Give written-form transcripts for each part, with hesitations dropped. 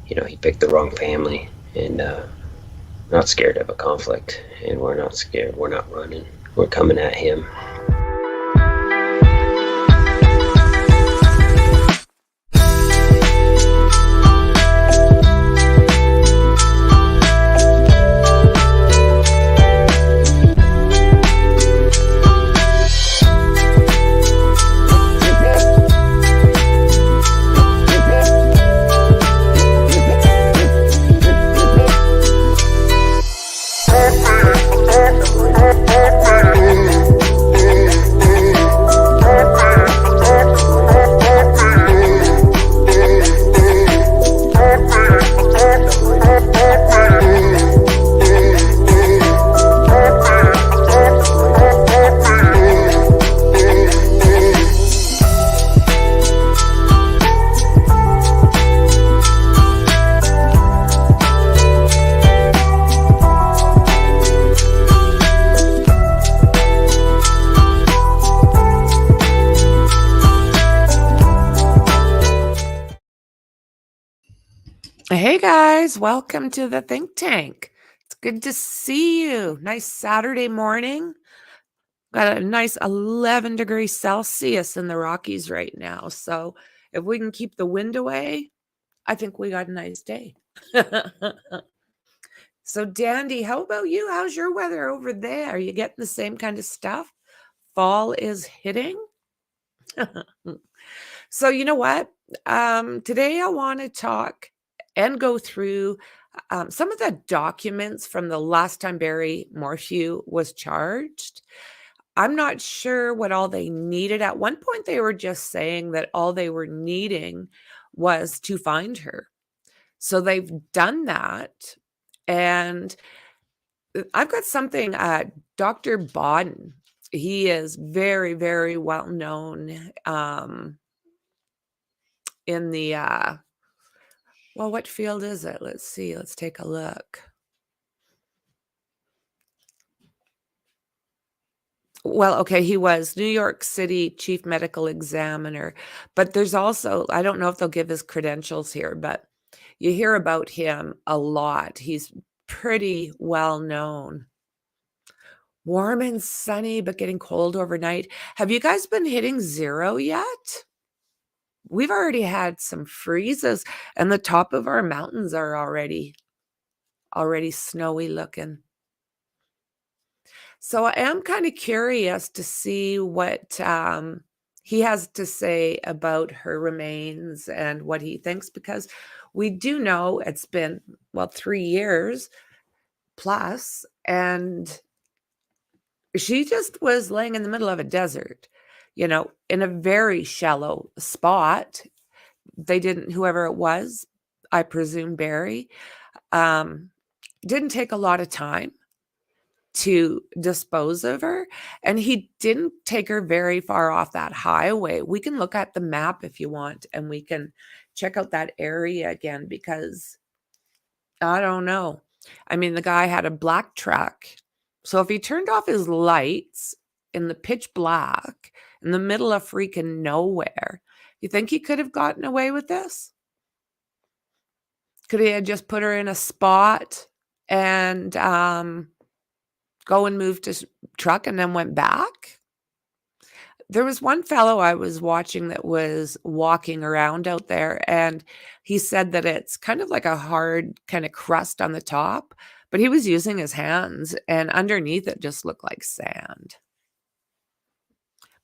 He picked the wrong family, and not scared of a conflict, and we're not scared. We're not running. We're coming at him. Hey guys, welcome to the Think Tank. It's good to see you. Nice Saturday morning. Got a nice 11 degrees Celsius in the Rockies right now. So if we can keep the wind away, I think we got a nice day. So Dandy, how about you? How's your weather over there? Are you getting the same kind of stuff? Fall is hitting. So you know what? Today I want to talk and go through some of the documents from the last time Barry Morphew was charged. I'm not sure what all they needed. At one point, they were just saying that all they were needing was to find her. So they've done that. And I've got something, Dr. Badan. He is very, very well known in the, well, what field is it? Let's see. Let's take a look. Well, okay, he was New York City chief medical examiner, but there's also, I don't know if they'll give his credentials here, but you hear about him a lot. He's pretty well known. Warm and sunny, but getting cold overnight. Have you guys been hitting 0 yet? We've already had some freezes, and the top of our mountains are already snowy looking. So I am kind of curious to see what he has to say about her remains and what he thinks, because we do know it's been, well, 3 years plus, and she just was laying in the middle of a desert, in a very shallow spot. They didn't, whoever it was, I presume Barry, didn't take a lot of time to dispose of her, and he didn't take her very far off that highway. We can look at the map if you want, and we can check out that area again, because I don't know. I mean, the guy had a black truck. So if he turned off his lights in the pitch black in the middle of freaking nowhere, you think he could have gotten away with this? Could he have just put her in a spot and go and moved his truck and then went back? There was one fellow I was watching that was walking around out there, and he said that it's kind of like a hard kind of crust on the top, but he was using his hands, and underneath it just looked like sand.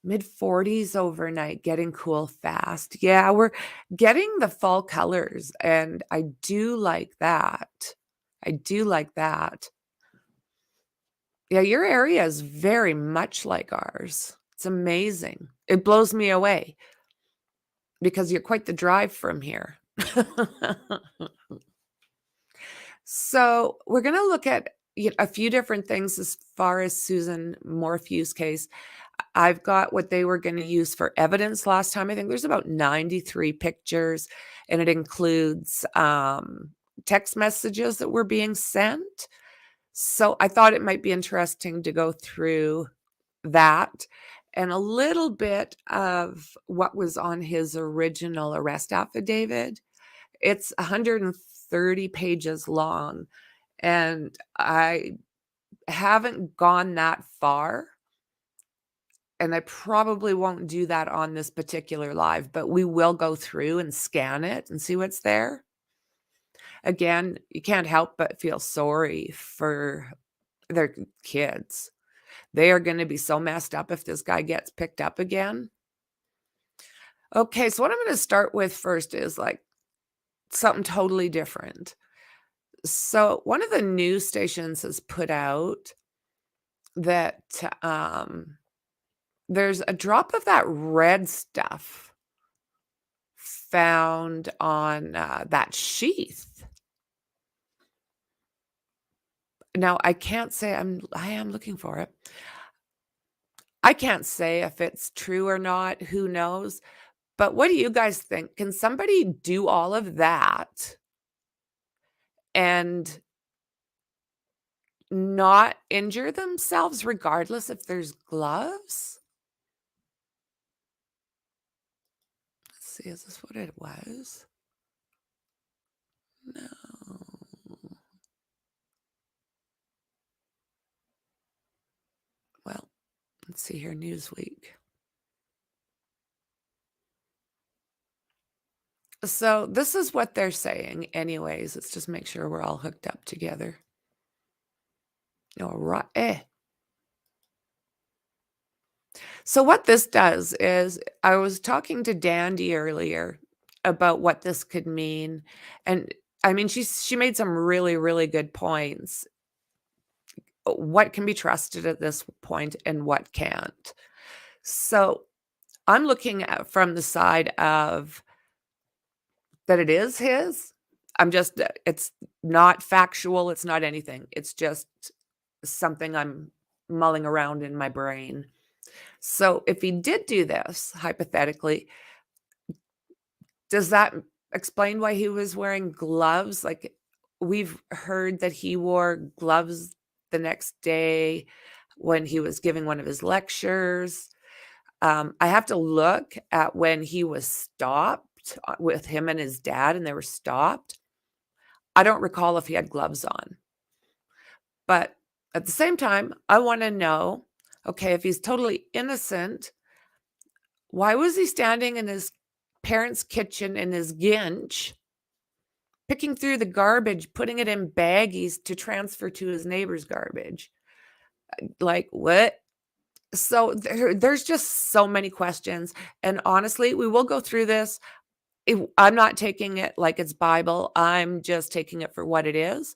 Mid-40s overnight, getting cool fast. Yeah, we're getting the fall colors, and I do like that. I do like that. Yeah, your area is very much like ours. It's amazing. It blows me away because you're quite the drive from here. So we're going to look at a few different things as far as Susan Morphew's case. I've got what they were going to use for evidence last time. I think there's about 93 pictures, and it includes text messages that were being sent. So I thought it might be interesting to go through that and a little bit of what was on his original arrest affidavit. It's 130 pages long, and I haven't gone that far, and I probably won't do that on this particular live, but we will go through and scan it and see what's there. Again, you can't help but feel sorry for their kids. They are gonna be so messed up if this guy gets picked up again. Okay, so what I'm gonna start with first is, like, something totally different. So, one of the news stations has put out that, there's a drop of that red stuff found on, that sheath. Now, I can't say I am looking for it. I can't say if it's true or not, who knows? But what do you guys think? Can somebody do all of that and not injure themselves regardless if there's gloves? Let's see, is this what it was? No. Well, let's see here, Newsweek. So this is what they're saying anyways. Let's just make sure we're all hooked up together. All right. So what this does is I was talking to Dandy earlier about what this could mean. And I mean, she made some really, really good points. What can be trusted at this point and what can't. So I'm looking at from the side of that it is his. I'm just it's not factual, it's not anything. It's just something I'm mulling around in my brain. So if he did do this, hypothetically, does that explain why he was wearing gloves? Like, we've heard that he wore gloves the next day when he was giving one of his lectures. I have to look at when he was stopped with him and his dad, and they were stopped. I don't recall if he had gloves on. But at the same time, I wanna know, okay, if he's totally innocent, why was he standing in his parents' kitchen in his ginch, picking through the garbage, putting it in baggies to transfer to his neighbor's garbage? Like, what? So there's just so many questions, and honestly, we will go through this. I'm not taking it like it's Bible, I'm just taking it for what it is,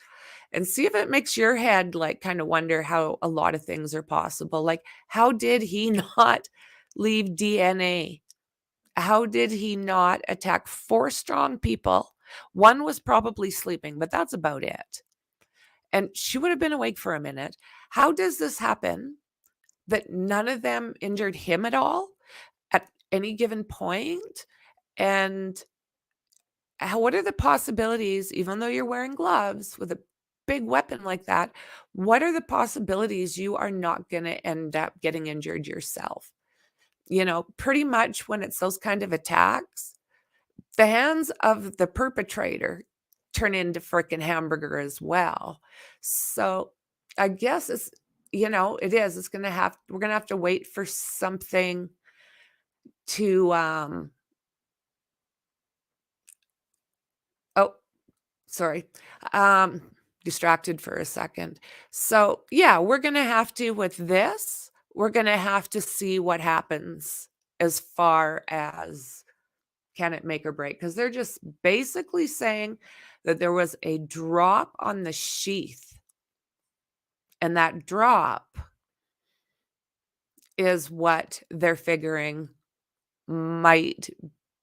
and see if it makes your head, like, kinda wonder how a lot of things are possible. Like, how did he not leave DNA? How did he not attack 4 strong people? 1 was probably sleeping, but that's about it, and she would have been awake for a minute. How does this happen that none of them injured him at all at any given point? And what are the possibilities, even though you're wearing gloves with a big weapon like that, what are the possibilities you are not going to end up getting injured yourself? You know, pretty much when it's those kind of attacks, the hands of the perpetrator turn into freaking hamburger as well. So I guess it's, it is. We're gonna have to wait for something to oh, sorry. Um, Distracted for a second. So yeah, we're gonna have to with this, we're gonna have to see what happens as far as can it make or break? Because they're just basically saying that there was a drop on the sheath, and that drop is what they're figuring might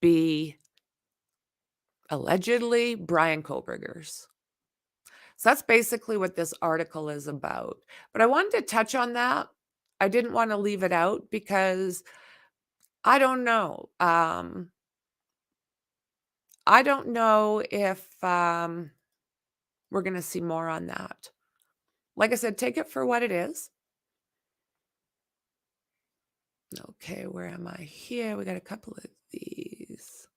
be allegedly Brian Kohbergers. So that's basically what this article is about. But I wanted to touch on that. I didn't want to leave it out because I don't know. I don't know if we're going to see more on that. Like I said, take it for what it is. Okay, where am I? Here, we got a couple of these.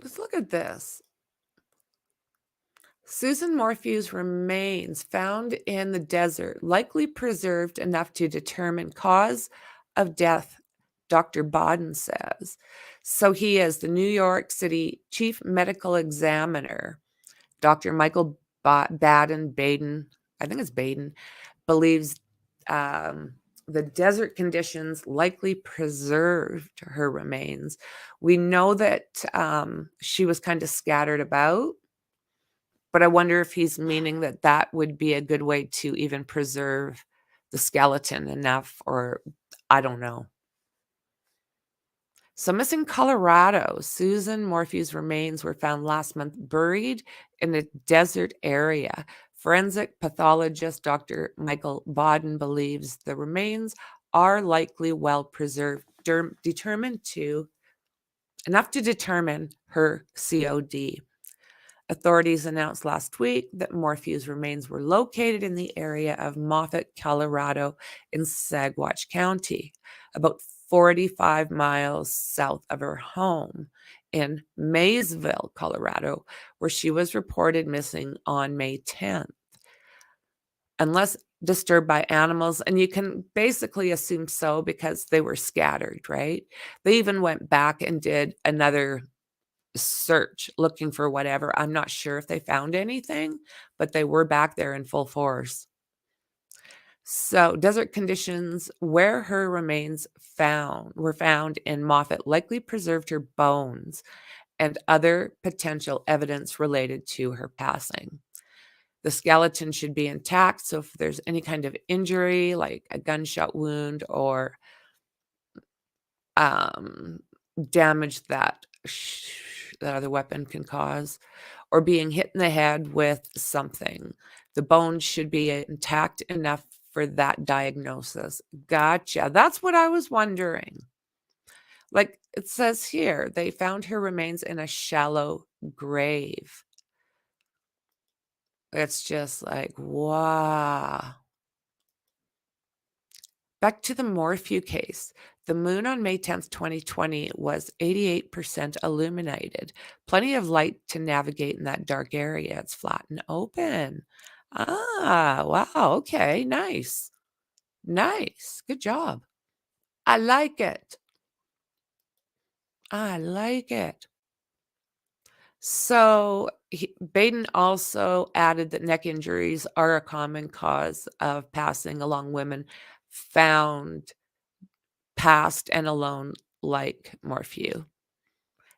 Let's look at this. Susan Morphew's remains found in the desert, likely preserved enough to determine cause of death, Dr. Badan says. So he is the New York City Chief Medical Examiner. Dr. Michael Badan, I think it's Baden, believes the desert conditions likely preserved her remains. We know that she was kind of scattered about, but I wonder if he's meaning that that would be a good way to even preserve the skeleton enough, or I don't know. So missing Colorado. Susan Morphew's remains were found last month buried in a desert area. Forensic pathologist Dr. Michael Badan believes the remains are likely well preserved, enough to determine her COD. Authorities announced last week that Morphew's remains were located in the area of Moffett, Colorado, in Saguache County, about 45 miles south of her home in Maysville, Colorado, where she was reported missing on May 10th. Unless disturbed by animals, and you can basically assume so because they were scattered, right? They even went back and did another search looking for whatever. I'm not sure if they found anything, but they were back there in full force. So desert conditions where her remains were found in Moffett likely preserved her bones and other potential evidence related to her passing. The skeleton should be intact, so if there's any kind of injury like a gunshot wound or damage that other weapon can cause, or being hit in the head with something, the bones should be intact enough for that diagnosis. Gotcha. That's what I was wondering. Like it says here, they found her remains in a shallow grave. It's just like, wow. Back to the Morphew case. The moon on May 10th, 2020 was 88% illuminated. Plenty of light to navigate in that dark area. It's flat and open. Ah, wow. Okay, nice. Nice. Good job. I like it. I like it. So Baden also added that neck injuries are a common cause of passing along women found passed and alone like Morphew.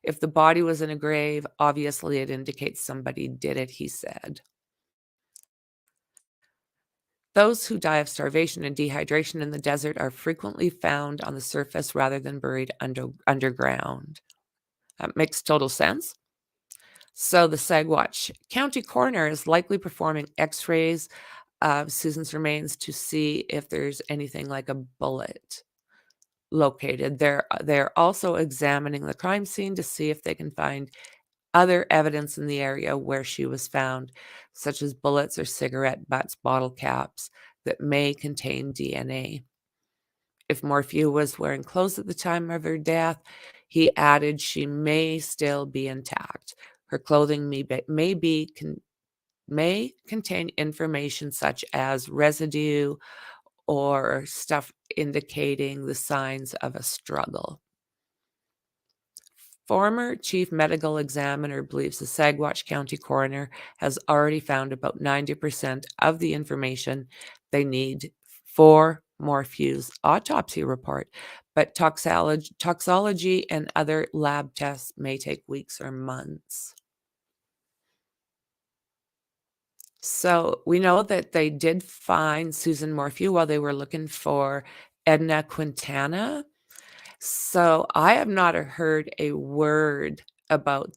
If the body was in a grave, obviously it indicates somebody did it, he said. Those who die of starvation and dehydration in the desert are frequently found on the surface rather than buried underground. That makes total sense. So the Saguache County coroner is likely performing x-rays of Susan's remains to see if there's anything like a bullet located. They're also examining the crime scene to see if they can find other evidence in the area where she was found, such as bullets or cigarette butts, bottle caps that may contain DNA. If Morphew was wearing clothes at the time of her death, he added she may still be intact. Her clothing may contain information such as residue or stuff indicating the signs of a struggle. Former chief medical examiner believes the Saguache County coroner has already found about 90% of the information they need for Morphew's autopsy report, but toxology and other lab tests may take weeks or months. So we know that they did find Susan Morphew while they were looking for Edna Quintana. So I have not heard a word about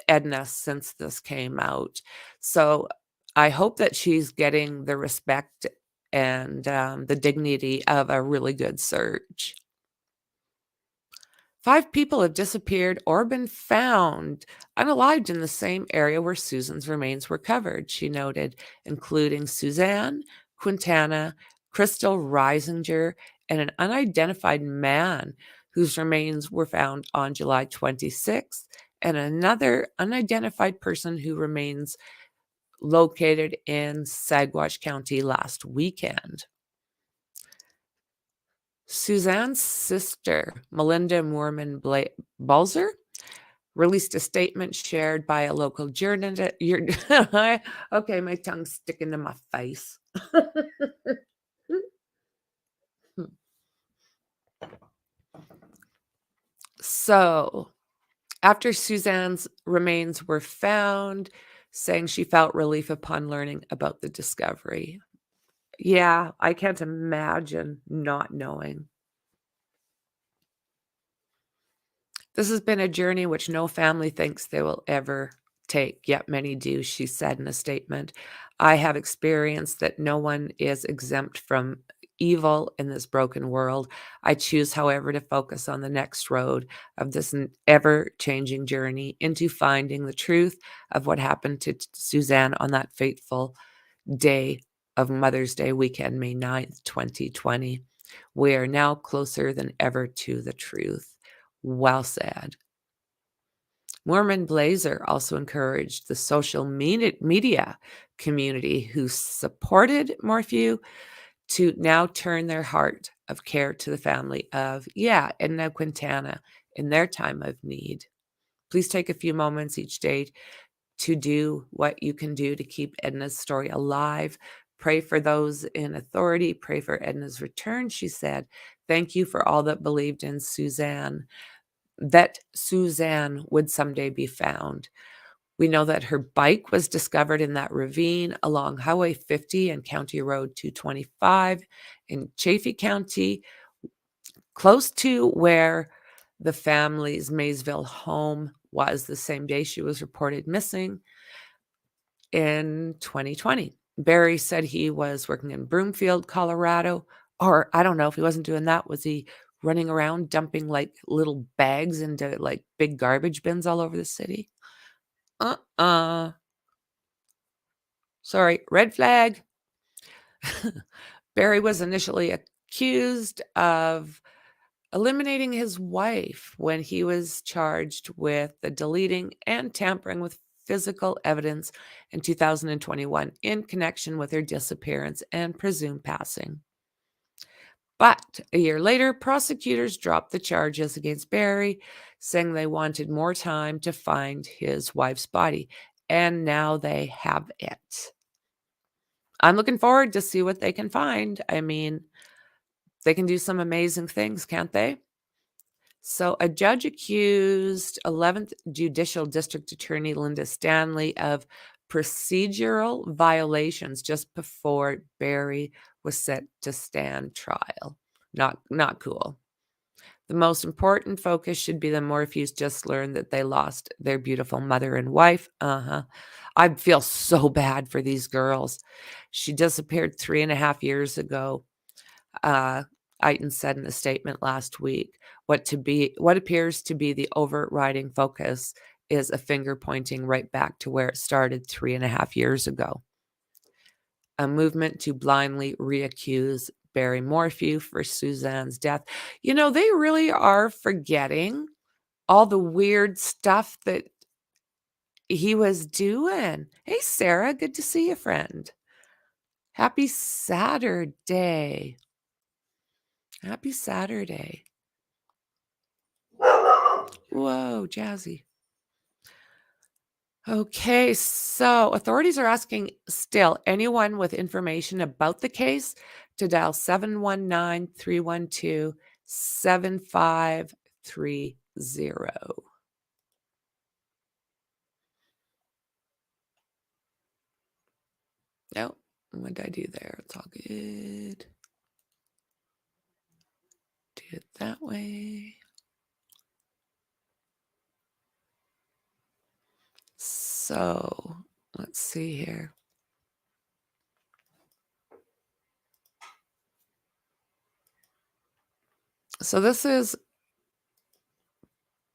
Edna since this came out. So I hope that she's getting the respect and the dignity of a really good search. 5 people have disappeared or been found unalived in the same area where Susan's remains were covered, she noted, including Suzanne, Quintana, Crystal Reisinger, and an unidentified man whose remains were found on July 26th and another unidentified person who remains located in Saguache County last weekend. Suzanne's sister, Melinda Moorman-Balzer, released a statement shared by a local journalist. Okay, my tongue's sticking to my face. So, after Suzanne's remains were found, saying she felt relief upon learning about the discovery. Yeah, I can't imagine not knowing. This has been a journey which no family thinks they will ever take, yet many do, she said in a statement. I have experienced that no one is exempt from evil in this broken world. I choose, however, to focus on the next road of this ever-changing journey into finding the truth of what happened to Suzanne on that fateful day of Mother's Day weekend, May 9th, 2020. We are now closer than ever to the truth. Well said. Moorman-Balzer also encouraged the social media community who supported Morphew to now turn their heart of care to the family of, Edna Quintana in their time of need. Please take a few moments each day to do what you can do to keep Edna's story alive. Pray for those in authority. Pray for Edna's return, she said. Thank you for all that believed in Suzanne, that Suzanne would someday be found. We know that her bike was discovered in that ravine along Highway 50 and County Road 225 in Chaffee County, close to where the family's Maysville home was the same day she was reported missing in 2020. Barry said he was working in Broomfield, Colorado, or I don't know if he wasn't doing that. Was he running around dumping like little bags into like big garbage bins all over the city? Sorry, red flag. Barry was initially accused of eliminating his wife when he was charged with the deleting and tampering with physical evidence in 2021 in connection with her disappearance and presumed passing. But a year later, prosecutors dropped the charges against Barry, saying they wanted more time to find his wife's body. And now they have it. I'm looking forward to see what they can find. I mean, they can do some amazing things, can't they? So a judge accused 11th Judicial District Attorney Linda Stanley of procedural violations just before Barry was set to stand trial. Not cool. The most important focus should be the Morphews just learned that they lost their beautiful mother and wife. I feel so bad for these girls. She disappeared 3.5 years ago. Eitan said in a statement last week, what appears to be the overriding focus is a finger pointing right back to where it started 3.5 years ago. A movement to blindly reaccuse Barry Morphew for Suzanne's death. You know, they really are forgetting all the weird stuff that he was doing. Hey, Sarah, good to see you, friend. Happy Saturday. Happy Saturday. Whoa, jazzy. Okay, so authorities are asking still anyone with information about the case to dial 719-312-7530. Nope. What did I do there? It's all good. Do it that way. So let's see here. So this is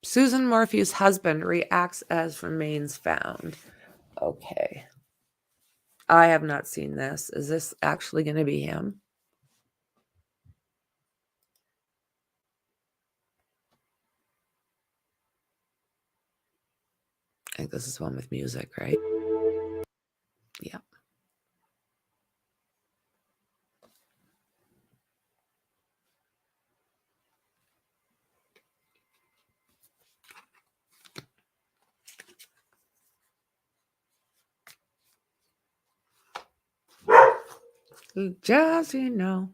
Susan Morphew's husband reacts as remains found. Okay. I have not seen this. Is this actually going to be him? I think this is one with music, right? Yeah. Just, you know.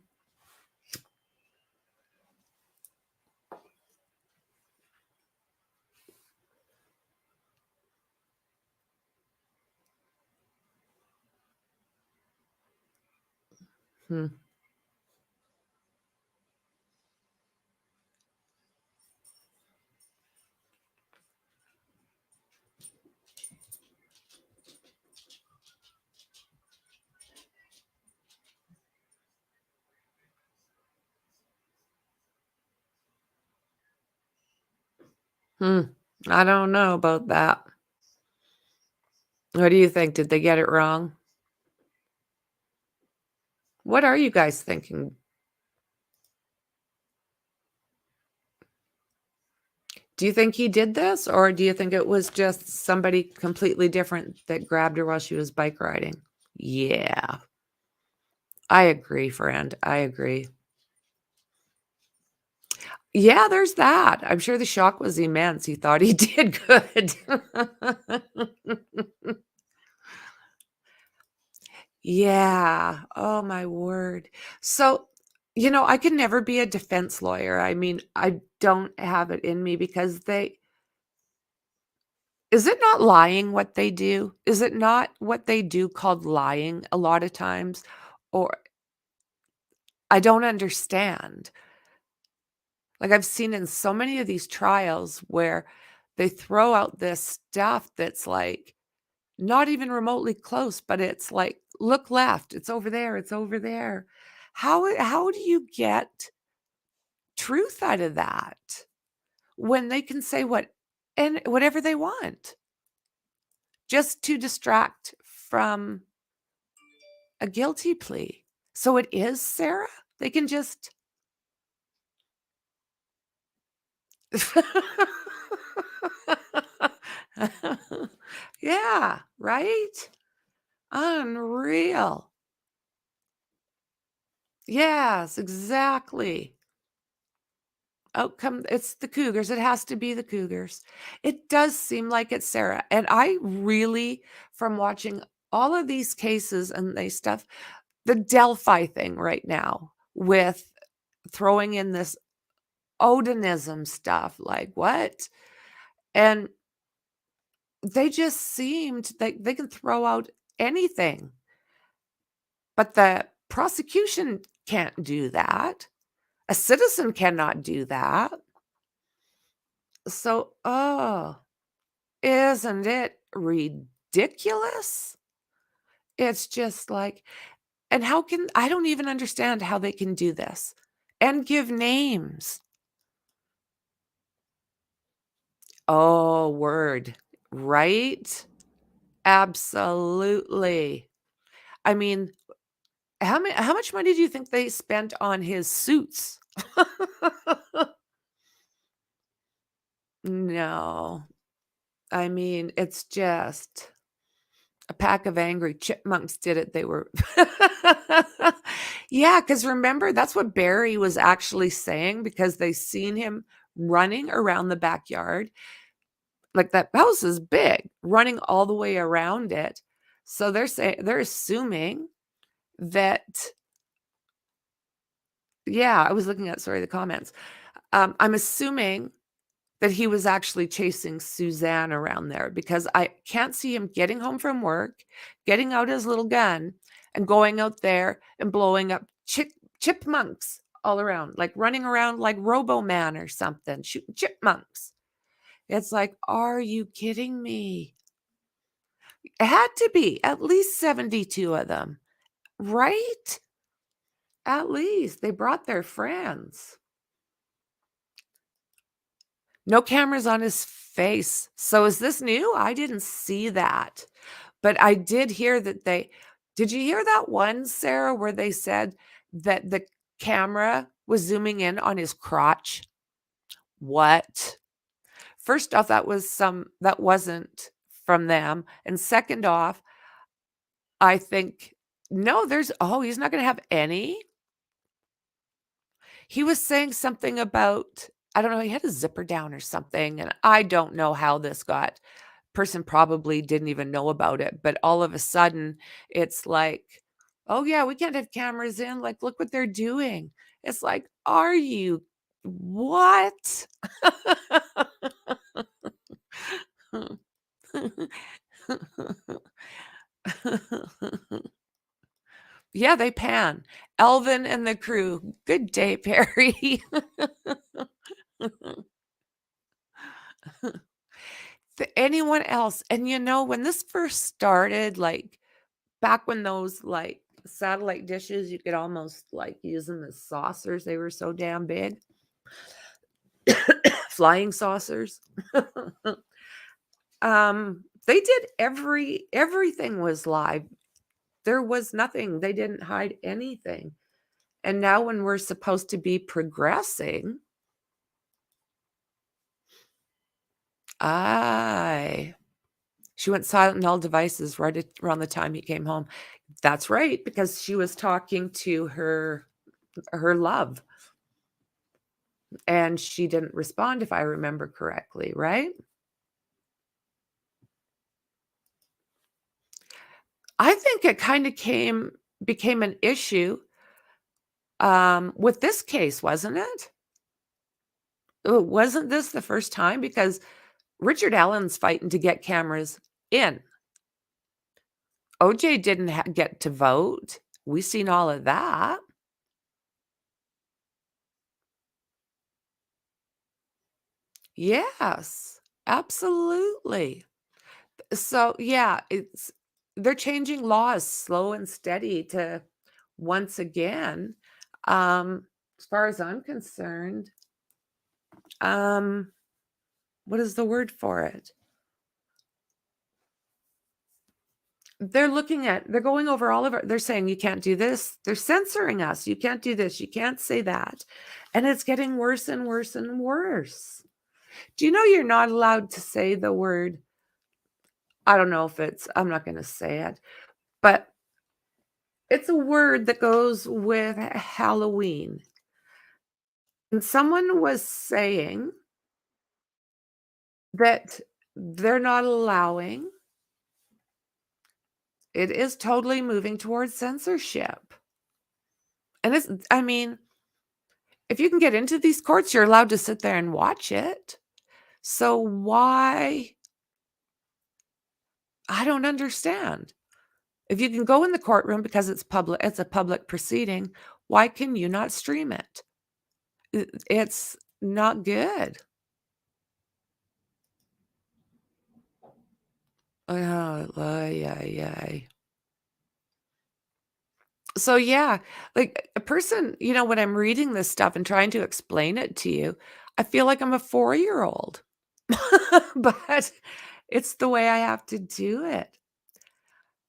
Hmm. I don't know about that. What do you think? Did they get it wrong? What are you guys thinking? Do you think he did this, or do you think it was just somebody completely different that grabbed her while she was bike riding? Yeah. I agree, friend. I agree. Yeah, there's that. I'm sure the shock was immense. He thought he did good. Yeah. Oh, my word. So, I could never be a defense lawyer. I mean, I don't have it in me because is it not lying what they do? Is it not what they do called lying a lot of times? Or I don't understand. Like, I've seen in so many of these trials where they throw out this stuff that's like not even remotely close, but it's like, look left, it's over there, it's over there. How do you get truth out of that when they can say whatever they want just to distract from a guilty plea? So it is Sarah? They can just Yeah, right? Unreal. Yes, exactly. Outcome, it's the Cougars. It has to be the Cougars. It does seem like it's Sarah. And I really, from watching all of these cases and they stuff, the Delphi thing right now with throwing in this Odinism stuff, like what? And they just seemed like they can throw out anything, but the prosecution can't do that. A citizen cannot do that. So, isn't it ridiculous? It's just like, and I don't even understand how they can do this and give names. Oh, word. Right? Absolutely. I mean, how much money do you think they spent on his suits? No. I mean, it's just a pack of angry chipmunks did it. They were Yeah, because remember, that's what Barry was actually saying because they seen him running around the backyard. Like, that house is big, running all the way around it. So they're assuming that yeah, I was looking at, sorry, the comments. I'm assuming that he was actually chasing Suzanne around there because I can't see him getting home from work, getting out his little gun, and going out there and blowing up chipmunks all around, like running around like Robo-Man or something, shooting chipmunks. It's like, are you kidding me? It had to be at least 72 of them, right? At least they brought their friends. No cameras on his face. So is this new? I didn't see that. But I did hear that did you hear that one, Sarah, where they said that the camera was zooming in on his crotch? What? First off, that wasn't from them. And second off, I think, no, he's not gonna have any. He was saying something about, I don't know, he had a zipper down or something, and I don't know how this got. Person probably didn't even know about it, but all of a sudden, it's like, "Oh, yeah, we can't have cameras in, like, look what they're doing." It's like, "Are you what?" Yeah, they pan. Alvin and the crew. Good day, Perry. Anyone else? And when this first started, like back when those like satellite dishes, you could almost like use them as saucers. They were so damn big. Flying saucers. They did everything was live. There was nothing. They didn't hide anything. And now when we're supposed to be progressing, she went silent on all devices right around the time he came home. That's right, because she was talking to her love, and she didn't respond, if I remember correctly, right? I think it kind of became an issue with this case, wasn't it? Wasn't this the first time? Because Richard Allen's fighting to get cameras in. OJ didn't get to vote. We seen all of that. Yes, absolutely. So, yeah, they're changing laws slow and steady to once again, as far as I'm concerned, um, what is the word for it? They're going over all of it. They're saying, "You can't do this." They're censoring us. "You can't do this. You can't say that." And it's getting worse and worse and worse. Do you know you're not allowed to say the word, I don't know if I'm not gonna say it, but it's a word that goes with Halloween. And someone was saying that they're not allowing, it is totally moving towards censorship. And I mean, if you can get into these courts, you're allowed to sit there and watch it. So why? I don't understand. If you can go in the courtroom because it's a public proceeding, why can you not stream it? It's not good. Oh, yeah. So, yeah, like, a person when I'm reading this stuff and trying to explain it to you, I feel like I'm a 4-year-old. But it's the way I have to do it.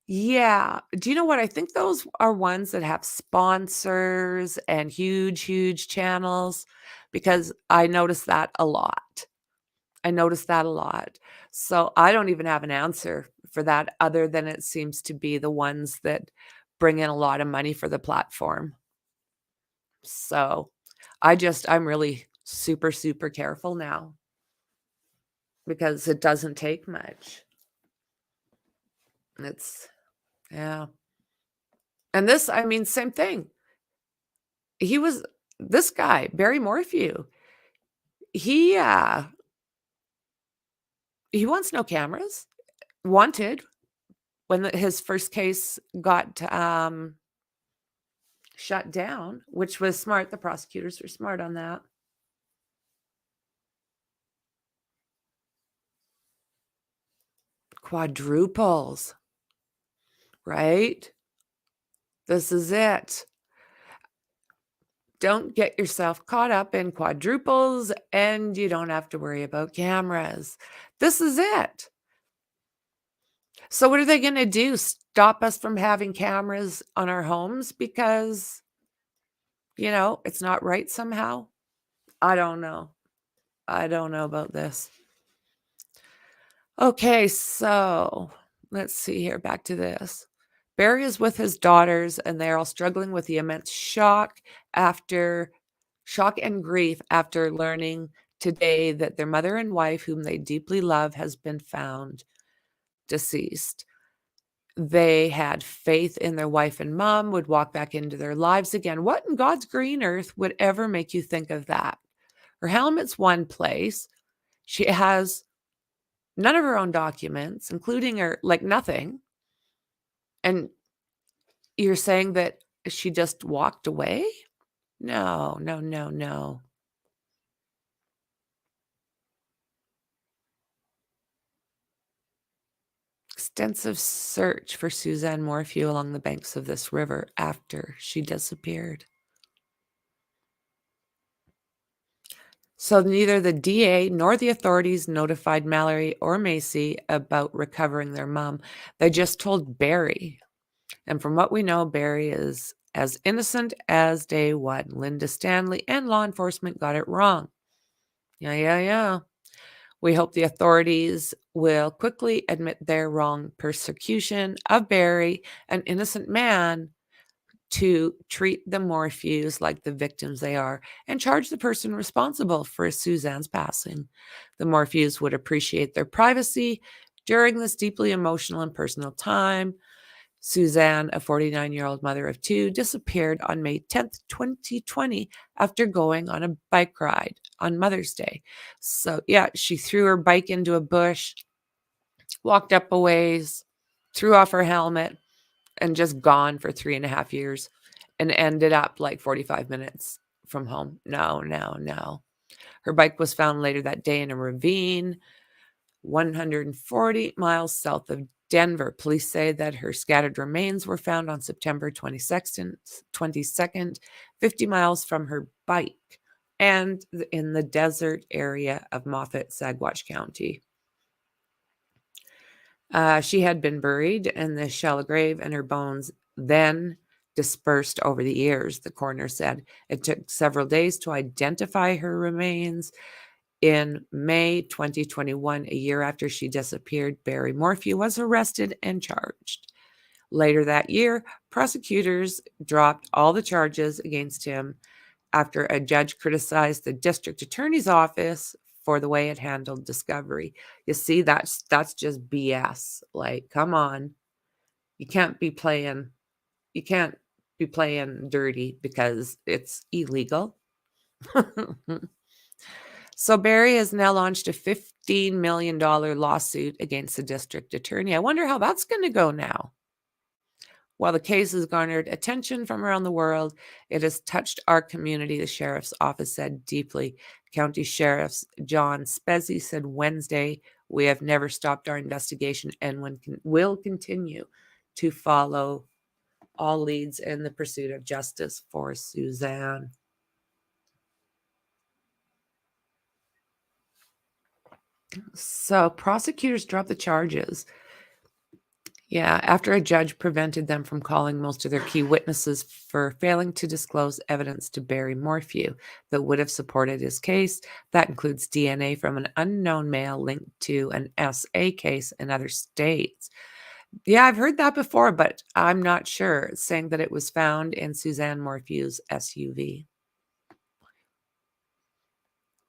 Yeah. Do you know what? I think those are ones that have sponsors and huge, huge channels, because I notice that a lot. I notice that a lot. So I don't even have an answer for that other than it seems to be the ones that bring in a lot of money for the platform. So I'm really super, super careful now because it doesn't take much. It's, yeah. And this, I mean, same thing. This guy, Barry Morphew, he, uh, he wants no cameras. Wanted when his first case got, shut down, which was smart. The prosecutors were smart on that. Quadruples, right? This is it. Don't get yourself caught up in quadruples and you don't have to worry about cameras. This is it. So what are they going to do? Stop us from having cameras on our homes because, it's not right somehow? I don't know. I don't know about this. Okay, so let's see here. Back to this. Barry is with his daughters, and they're all struggling with the immense shock and grief after learning today that their mother and wife, whom they deeply love, has been found deceased. They had faith in their wife and mom would walk back into their lives again. What in God's green earth would ever make you think of that? Her helmet's one place. She has none of her own documents, including her, like nothing. And you're saying that she just walked away? No, no, no, no. Extensive search for Suzanne Morphew along the banks of this river after she disappeared. So neither the DA nor the authorities notified Mallory or Macy about recovering their mom. They just told Barry. And from what we know, Barry is as innocent as day one. Linda Stanley and law enforcement got it wrong. Yeah. We hope the authorities will quickly admit their wrong persecution of Barry, an innocent man, to treat the Morphews like the victims they are and charge the person responsible for Suzanne's passing. The Morphews would appreciate their privacy during this deeply emotional and personal time. Suzanne, a 49-year-old mother of two, disappeared on May 10th, 2020, after going on a bike ride on Mother's Day. So, yeah, she threw her bike into a bush, walked up a ways, threw off her helmet, and just gone for 3.5 years and ended up like 45 minutes from home. No. Her bike was found later that day in a ravine 140 miles south of Denver. Police say that her scattered remains were found on September 22nd, 50 miles from her bike and in the desert area of Moffat, Saguache County. She had been buried in the shallow grave, and her bones then dispersed over the years, the coroner said. It took several days to identify her remains. In May 2021, a year after she disappeared, Barry Morphew was arrested and charged. Later that year, prosecutors dropped all the charges against him after a judge criticized the district attorney's office for the way it handled discovery. You see, that's just BS. Like, come on. You can't be playing dirty because it's illegal. So Barry has now launched a $15 million lawsuit against the district attorney. I wonder how that's going to go now. While the case has garnered attention from around the world, it has touched our community, the sheriff's office said deeply. County Sheriff John Spezzi said Wednesday, "We have never stopped our investigation and will continue to follow all leads in the pursuit of justice for Suzanne." So prosecutors dropped the charges. Yeah, after a judge prevented them from calling most of their key witnesses for failing to disclose evidence to Barry Morphew that would have supported his case. That includes DNA from an unknown male linked to an SA case in other states. Yeah, I've heard that before, but I'm not sure. It's saying that it was found in Suzanne Morphew's SUV.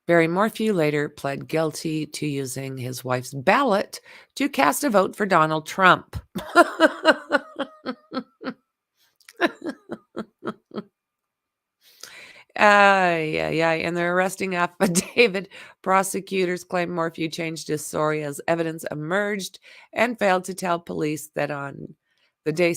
Barry Morphew later pled guilty to using his wife's ballot to cast a vote for Donald Trump. Yeah. In their arresting affidavit, prosecutors claim Morphew changed his story as evidence emerged and failed to tell police that on the day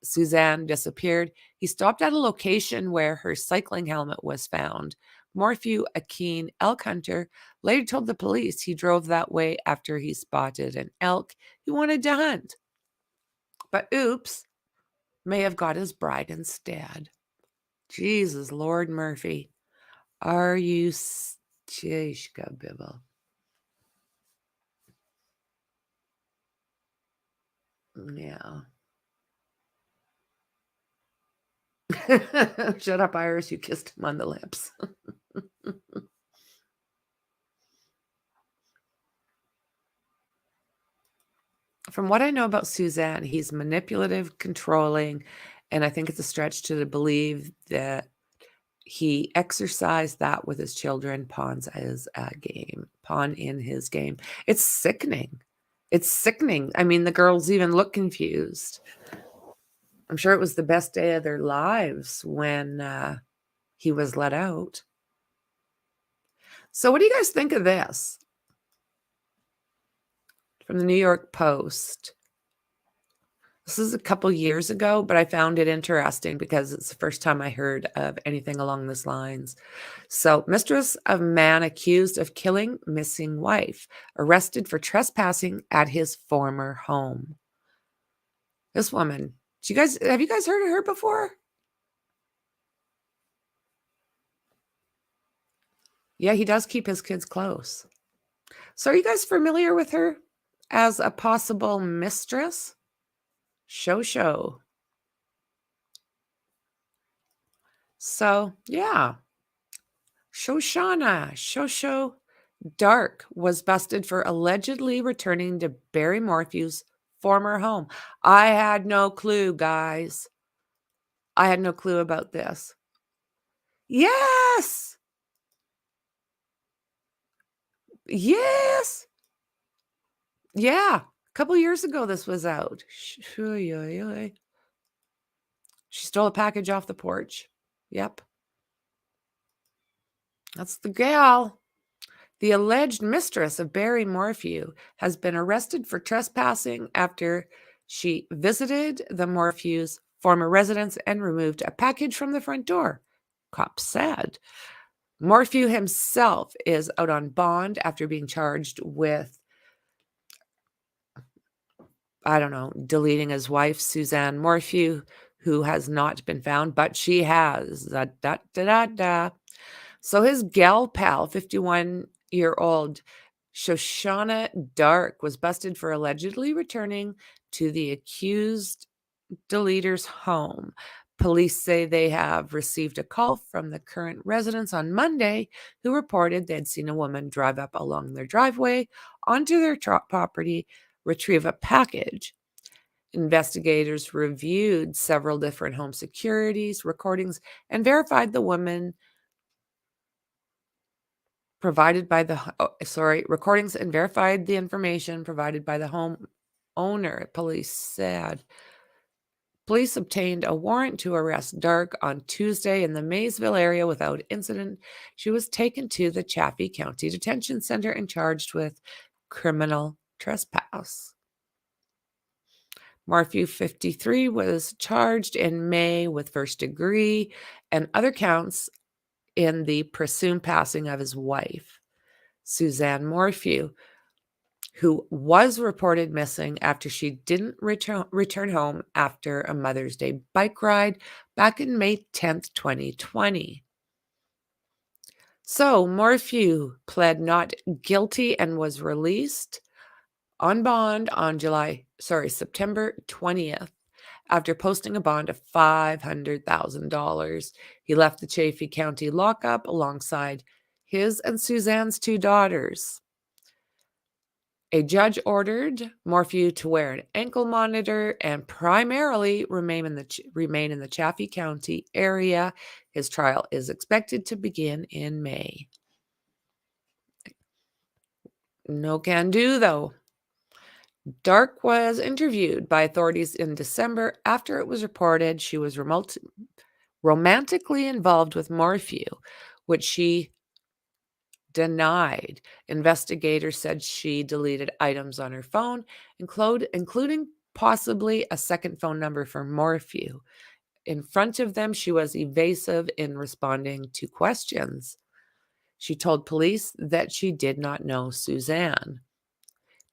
Suzanne disappeared, he stopped at a location where her cycling helmet was found. Morphew, a keen elk hunter, later told the police he drove that way after he spotted an elk he wanted to hunt. But oops, may have got his bride instead. Jesus, Lord Murphy. Are you Stishka Bibble? Yeah. Shut up, Iris. You kissed him on the lips. From what I know about Suzanne, he's manipulative, controlling, and I think it's a stretch to believe that he exercised that with his children, pawns as a game, pawn in his game. It's sickening. It's sickening. I mean, the girls even look confused. I'm sure it was the best day of their lives when he was let out. So what do you guys think of this? From the New York Post. This is a couple years ago, but I found it interesting because it's the first time I heard of anything along these lines. So, mistress of man accused of killing missing wife, arrested for trespassing at his former home. This woman, have you guys heard of her before? Yeah, he does keep his kids close. So, are you guys familiar with her as a possible mistress? Show. So, yeah. Shosho Dark was busted for allegedly returning to Barry Morphew's former home. I had no clue, guys. I had no clue about this. Yes! Yes! Yeah. A couple years ago, this was out. She stole a package off the porch. Yep. That's the gal. The alleged mistress of Barry Morphew has been arrested for trespassing after she visited the Morphew's former residence and removed a package from the front door, cops said. Morphew himself is out on bond after being charged with, deleting his wife, Suzanne Morphew, who has not been found, but she has. So his gal pal, 51-year-old Shoshana Dark, was busted for allegedly returning to the accused deleter's home. Police say they have received a call from the current residents on Monday who reported they'd seen a woman drive up along their driveway onto their property, retrieve a package. Investigators reviewed several different home securities, recordings, and verified the woman recordings and verified the information provided by the home owner, police said. Police obtained a warrant to arrest Dark on Tuesday in the Maysville area without incident. She was taken to the Chaffee County Detention Center and charged with criminal trespass. Morphew, 53, was charged in May with first degree and other counts in the presumed passing of his wife, Suzanne Morphew, who was reported missing after she didn't return home after a Mother's Day bike ride back in May 10th, 2020. So Morphew pled not guilty and was released on bond on September 20th. After posting a bond of $500,000, he left the Chaffee County lockup alongside his and Suzanne's two daughters. A judge ordered Morphew to wear an ankle monitor and primarily remain in the Chaffee County area. His trial is expected to begin in May. No can do, though. Dark was interviewed by authorities in December after it was reported she was romantically involved with Morphew, which she denied. Investigators said she deleted items on her phone, including possibly a second phone number for Morphew. In front of them, she was evasive in responding to questions. She told police that she did not know Suzanne.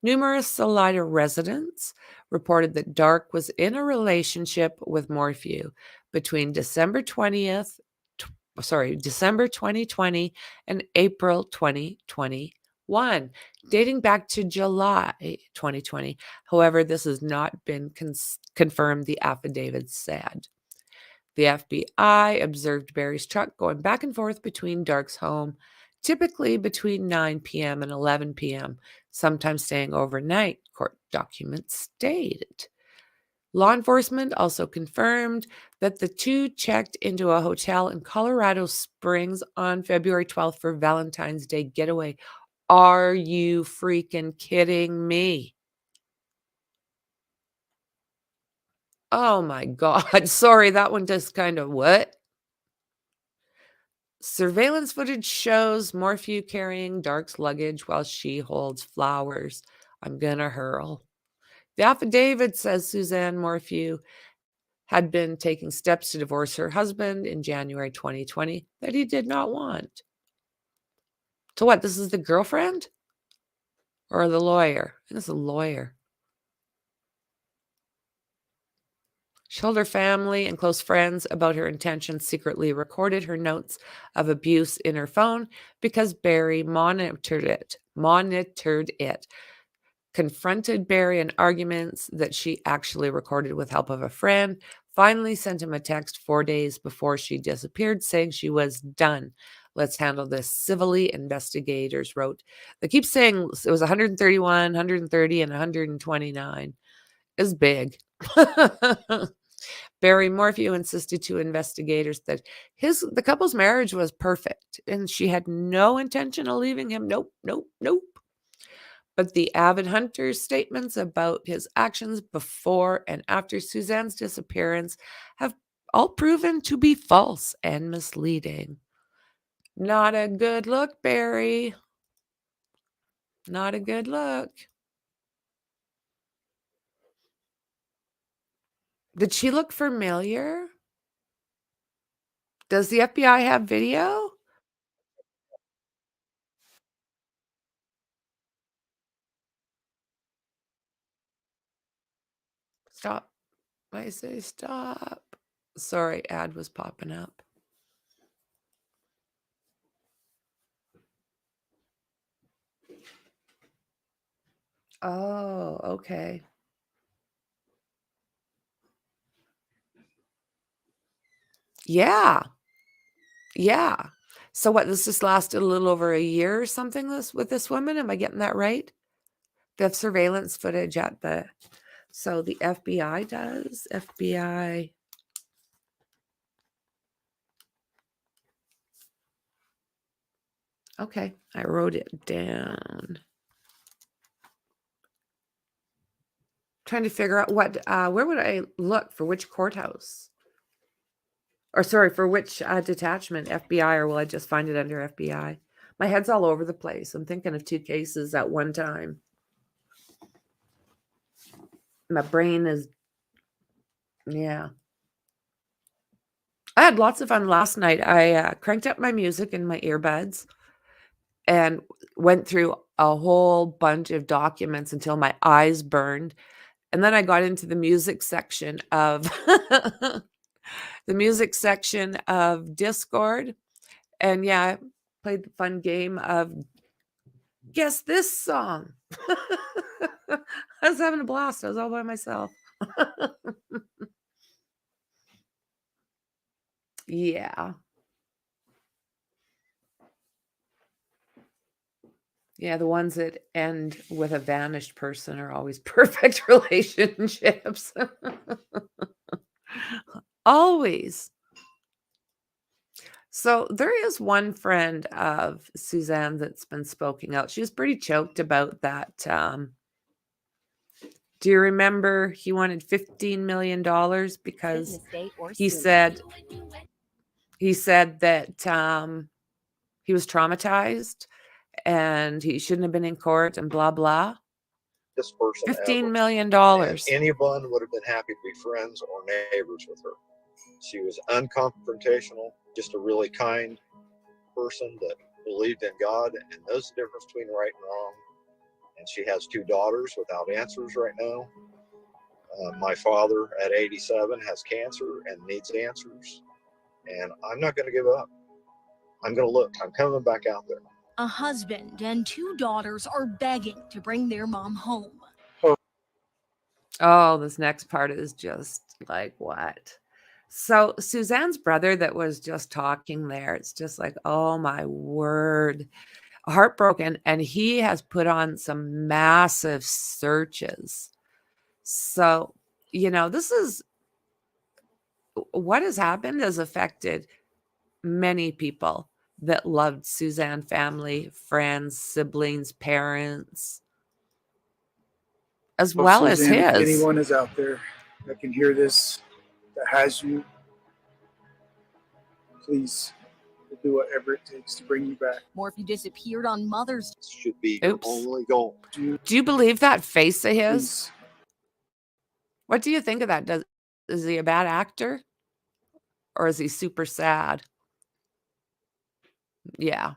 Numerous Salida residents reported that Dark was in a relationship with Morphew between December 2020 and April 2021, dating back to July 2020. However, this has not been confirmed, the affidavit said. The FBI observed Barry's truck going back and forth between Dark's home, typically between 9 p.m. and 11 p.m., sometimes staying overnight, court documents stated. Law enforcement also confirmed that the two checked into a hotel in Colorado Springs on February 12th for Valentine's Day getaway. Are you freaking kidding me? Oh my God. Sorry, that one just kind of what? Surveillance footage shows Morphew carrying Dark's luggage while she holds flowers. I'm gonna hurl. The affidavit says Suzanne Morphew had been taking steps to divorce her husband in January 2020 that he did not want. So what, this is the girlfriend? Or the lawyer? I think it's a lawyer. She told her family and close friends about her intentions, secretly recorded her notes of abuse in her phone because Barry monitored it, confronted Barry in arguments that she actually recorded with help of a friend, finally sent him a text 4 days before she disappeared saying she was done. Let's handle this civilly, investigators wrote. They keep saying it was 131, 130, and 129. It's big. Barry Morphew insisted to investigators that the couple's marriage was perfect and she had no intention of leaving him. Nope. But the avid hunter's statements about his actions before and after Suzanne's disappearance have all proven to be false and misleading. Not a good look, Barry. Not a good look. Did she look familiar? Does the FBI have video? Stop. I say stop. Sorry, ad was popping up. Oh, okay. Yeah. So what, this just lasted a little over a year or something with this woman? Am I getting that right? They have surveillance footage at the... So the FBI does. FBI... Okay, I wrote it down. Trying to figure out what... where would I look for which courthouse? Or sorry, for which detachment, FBI, or will I just find it under FBI? My head's all over the place. I'm thinking of 2 cases at one time. My brain is... Yeah. I had lots of fun last night. I cranked up my music in my earbuds and went through a whole bunch of documents until my eyes burned. And then I got into the music section of Discord. And yeah, I played the fun game of guess this song. I was having a blast. I was all by myself. Yeah. Yeah, the ones that end with a vanished person are always perfect relationships. Always. So there is one friend of Suzanne that's been speaking out. She was pretty choked about that. Do you remember he wanted $15 million because he said that he was traumatized and he shouldn't have been in court and blah, blah. This person $15 million. Anyone would have been happy to be friends or neighbors with her. She was unconfrontational, just a really kind person that believed in God and knows the difference between right and wrong. And she has 2 daughters without answers right now. My father at 87 has cancer and needs answers. And I'm not going to give up. I'm going to look. I'm coming back out there. A husband and 2 daughters are begging to bring their mom home. Oh, this next part is just like, what? So Suzanne's brother that was just talking there, it's just like, oh my word. heartbroken, and he has put on some massive searches. So, this is what has happened has affected many people that loved Suzanne family, friends, siblings, parents, as Well, well as Suzanne, if his. anyone is out there that can hear this, that has you, please we'll do whatever it takes to bring you back. Morphew disappeared on Mother's Day. This should be your Oops. only goal. Do you believe that face of his? Please. What do you think of that? Is he a bad actor? Or is he super sad? Yeah.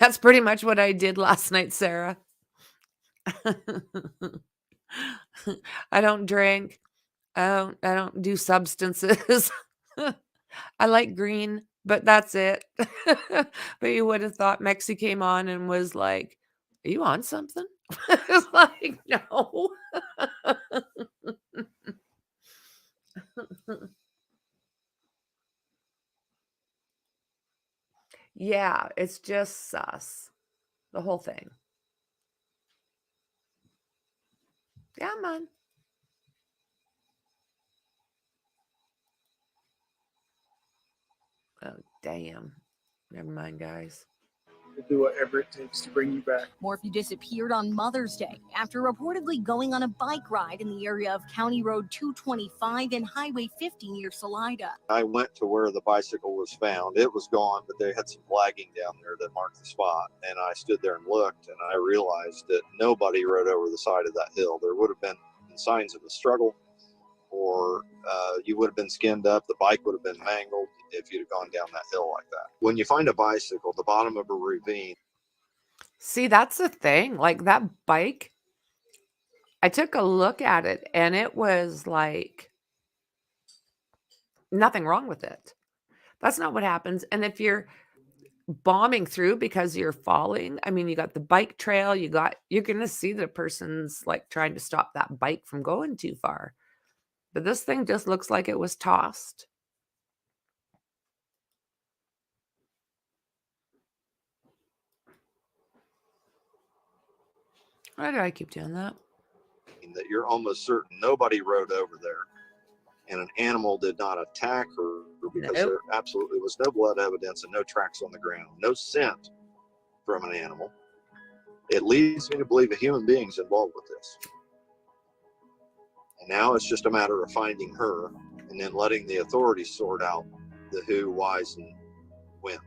That's pretty much what I did last night, Sarah. I don't drink. I don't do substances. I like green, but that's it. But you would have thought Mexi came on and was like, "Are you on something?" It's like, no. Yeah, it's just sus. The whole thing. Yeah, man. Oh, damn. Never mind, guys. We'll do whatever it takes to bring you back. Morphew disappeared on Mother's Day after reportedly going on a bike ride in the area of County Road 225 and Highway 50 near Salida. I went to where the bicycle was found. It was gone, but they had some flagging down there that marked the spot. And I stood there and looked, and I realized that nobody rode over the side of that hill. There would have been signs of a struggle, or you would have been skinned up. The bike would have been mangled if you'd have gone down that hill like that. When you find a bicycle at the bottom of a ravine. See, that's the thing. Like that bike, I took a look at it and it was like nothing wrong with it. That's not what happens. And if you're bombing through because you're falling, I mean, you got the bike trail, you're going to see the person's like trying to stop that bike from going too far. But this thing just looks like it was tossed. Why do I keep doing that? That you're almost certain nobody rode over there, and an animal did not attack her because there absolutely was no blood evidence and no tracks on the ground, no scent from an animal. It leads me to believe a human being's involved with this. And now it's just a matter of finding her and then letting the authorities sort out the who, whys, and when.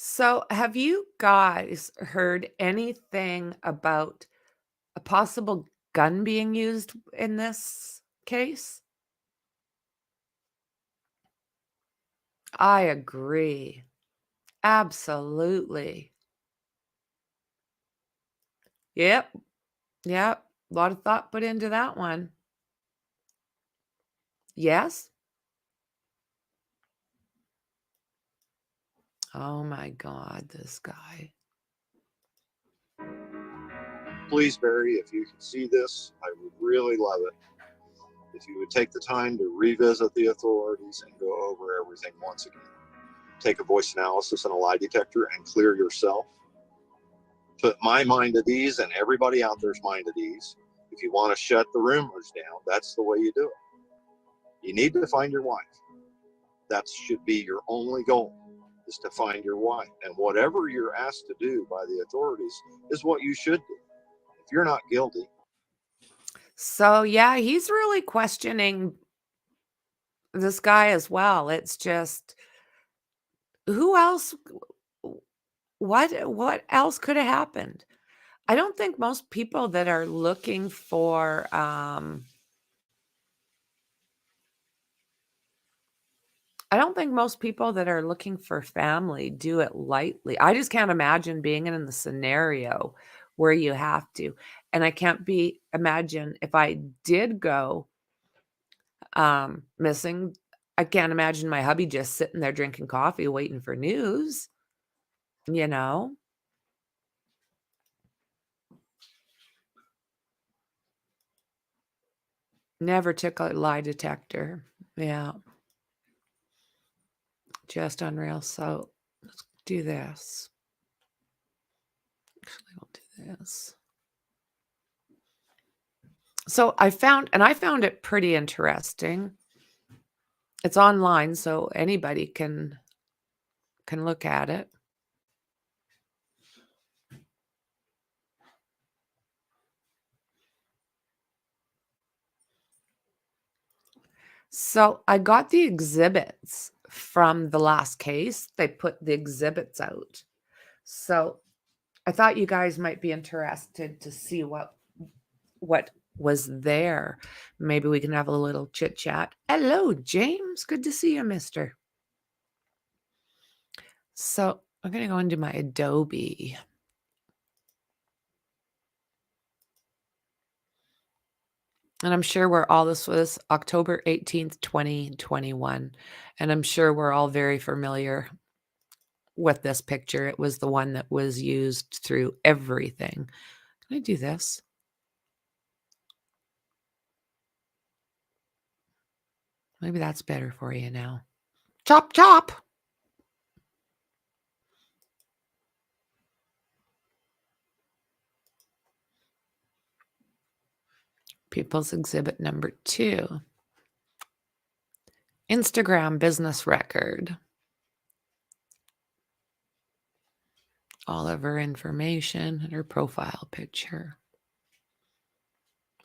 So, have you guys heard anything about a possible gun being used in this case? I agree. Absolutely. Yep. Yep. A lot of thought put into that one. Yes? Oh my God, this guy. Please, Barry, if you can see this, I would really love it if you would take the time to revisit the authorities and go over everything once again. Take a voice analysis and a lie detector and clear yourself. Put my mind at ease and everybody out there's mind at ease. If you want to shut the rumors down, that's the way you do it. You need to find your wife. That should be your only goal, is to find your wife. And whatever you're asked to do by the authorities is what you should do. If you're not guilty. So, yeah, he's really questioning this guy as well. It's just, who else? What else could have happened? I don't think most people that are looking for family do it lightly. I just can't imagine being in the scenario where you have to. And I can't imagine if I did go missing, I can't imagine my hubby just sitting there drinking coffee waiting for news, you know? Never took a lie detector. Yeah. Just unreal. So let's do this. Actually, we'll do this. So I found it pretty interesting. It's online, so anybody can look at it. So I got the exhibits from the last case. They put the exhibits out. So I thought you guys might be interested to see what was there. Maybe we can have a little chit chat. Hello, James. Good to see you, mister. So I'm going to go into my Adobe. And I'm sure we're all, this was October 18th, 2021. And I'm sure we're all very familiar with this picture. It was the one that was used through everything. Can I do this? Maybe that's better for you now. Chop, chop. People's Exhibit number 2. Instagram business record. All of her information and her profile picture.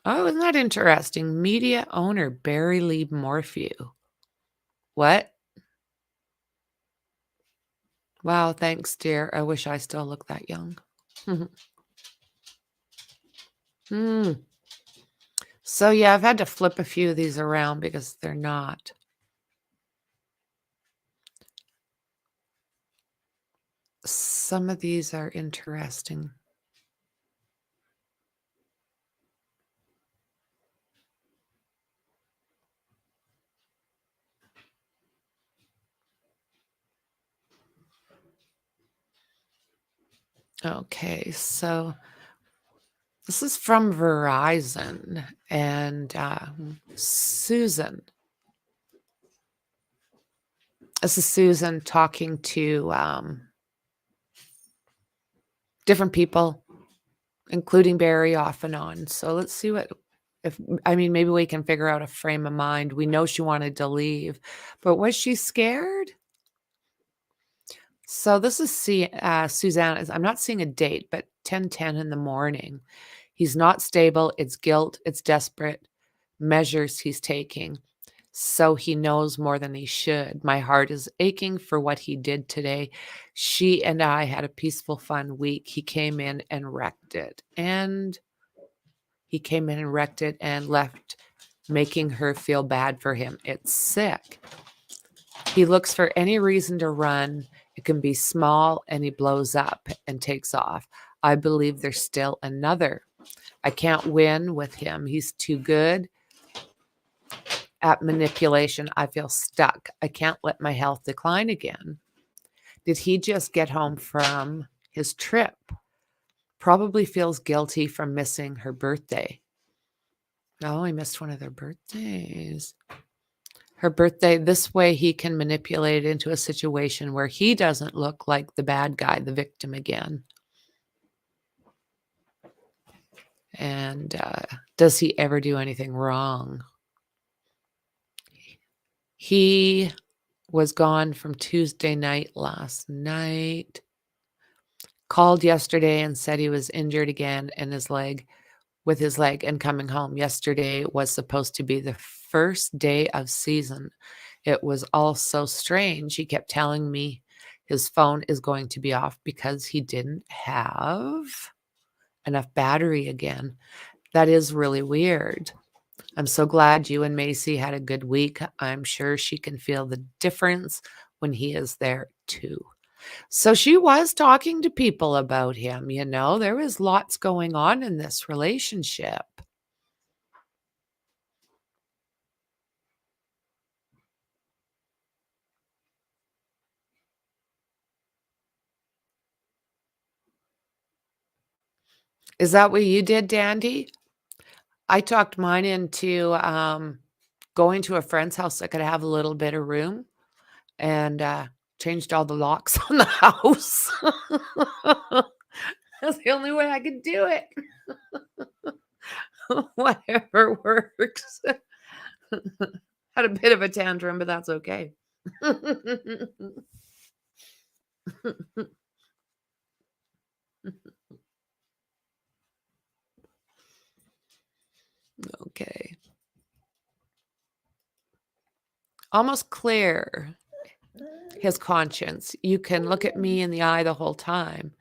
Oh, isn't that interesting? Media owner Barry Lee Morphew. What? Wow, thanks, dear. I wish I still looked that young. So yeah, I've had to flip a few of these around because they're not. Some of these are interesting. Okay, so this is from Verizon and Susan. This is Susan talking to different people, including Barry off and on. So let's see maybe we can figure out a frame of mind. We know she wanted to leave, but was she scared? So this is Suzanne. I'm not seeing a date, but 10:10 in the morning. He's not stable. It's guilt. It's desperate measures he's taking. So he knows more than he should. My heart is aching for what he did today. She and I had a peaceful, fun week. He came in and wrecked it. And left, making her feel bad for him. It's sick. He looks for any reason to run. It can be small, and he blows up and takes off. I believe there's still another. I can't win with him. He's too good at manipulation. I feel stuck. I can't let my health decline again. Did he just get home from his trip? Probably feels guilty for missing her birthday. Oh, he missed one of their birthdays. Her birthday. This way he can manipulate it into a situation where he doesn't look like the bad guy, the victim again. And does he ever do anything wrong? He was gone from Tuesday night last night. Called yesterday and said he was injured again in his leg, with his leg, and coming home. Yesterday was supposed to be the first day of season. It was all so strange. He kept telling me his phone is going to be off because he didn't have enough battery again. That is really weird. I'm so glad you and Macy had a good week. I'm sure she can feel the difference when he is there too. So she was talking to people about him, there was lots going on in this relationship. Is that what you did, Dandy? I talked mine into going to a friend's house that could have a little bit of room, and changed all the locks on the house. That's the only way I could do it. Whatever works. Had a bit of a tantrum, but that's okay. Okay. Almost clear his conscience. You can look at me in the eye the whole time.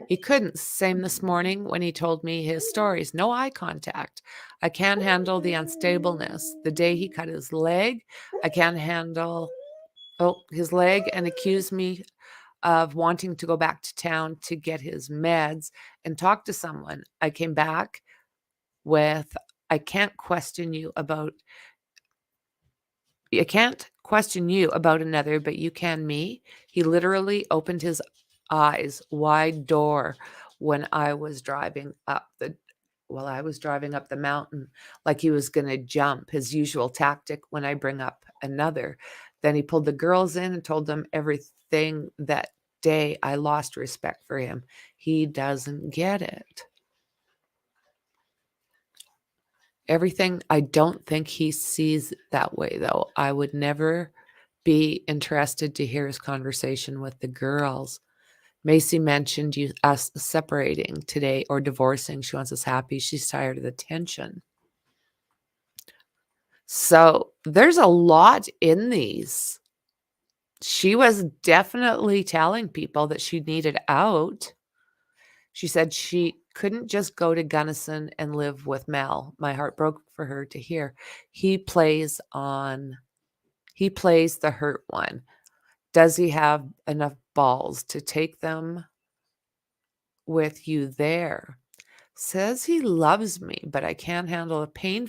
He couldn't. Same this morning when he told me his stories. No eye contact. I can't handle the unstableness. The day he cut his leg, I can't handle his leg and accused me of wanting to go back to town to get his meds and talk to someone. I came back with, I can't question you about another, but you can me. He literally opened his eyes wide door when I was driving up the mountain, like he was going to jump, his usual tactic when I bring up another. Then he pulled the girls in and told them everything. That day I lost respect for him. He doesn't get it. Everything, I don't think he sees that way, though. I would never be interested to hear his conversation with the girls. Macy mentioned us separating today or divorcing. She wants us happy. She's tired of the tension. So there's a lot in these. She was definitely telling people that she needed out. She said she couldn't just go to Gunnison and live with Mel. My heart broke for her to hear. He plays the hurt one. Does he have enough balls to take them with you there? Says he loves me, but I can't handle the pain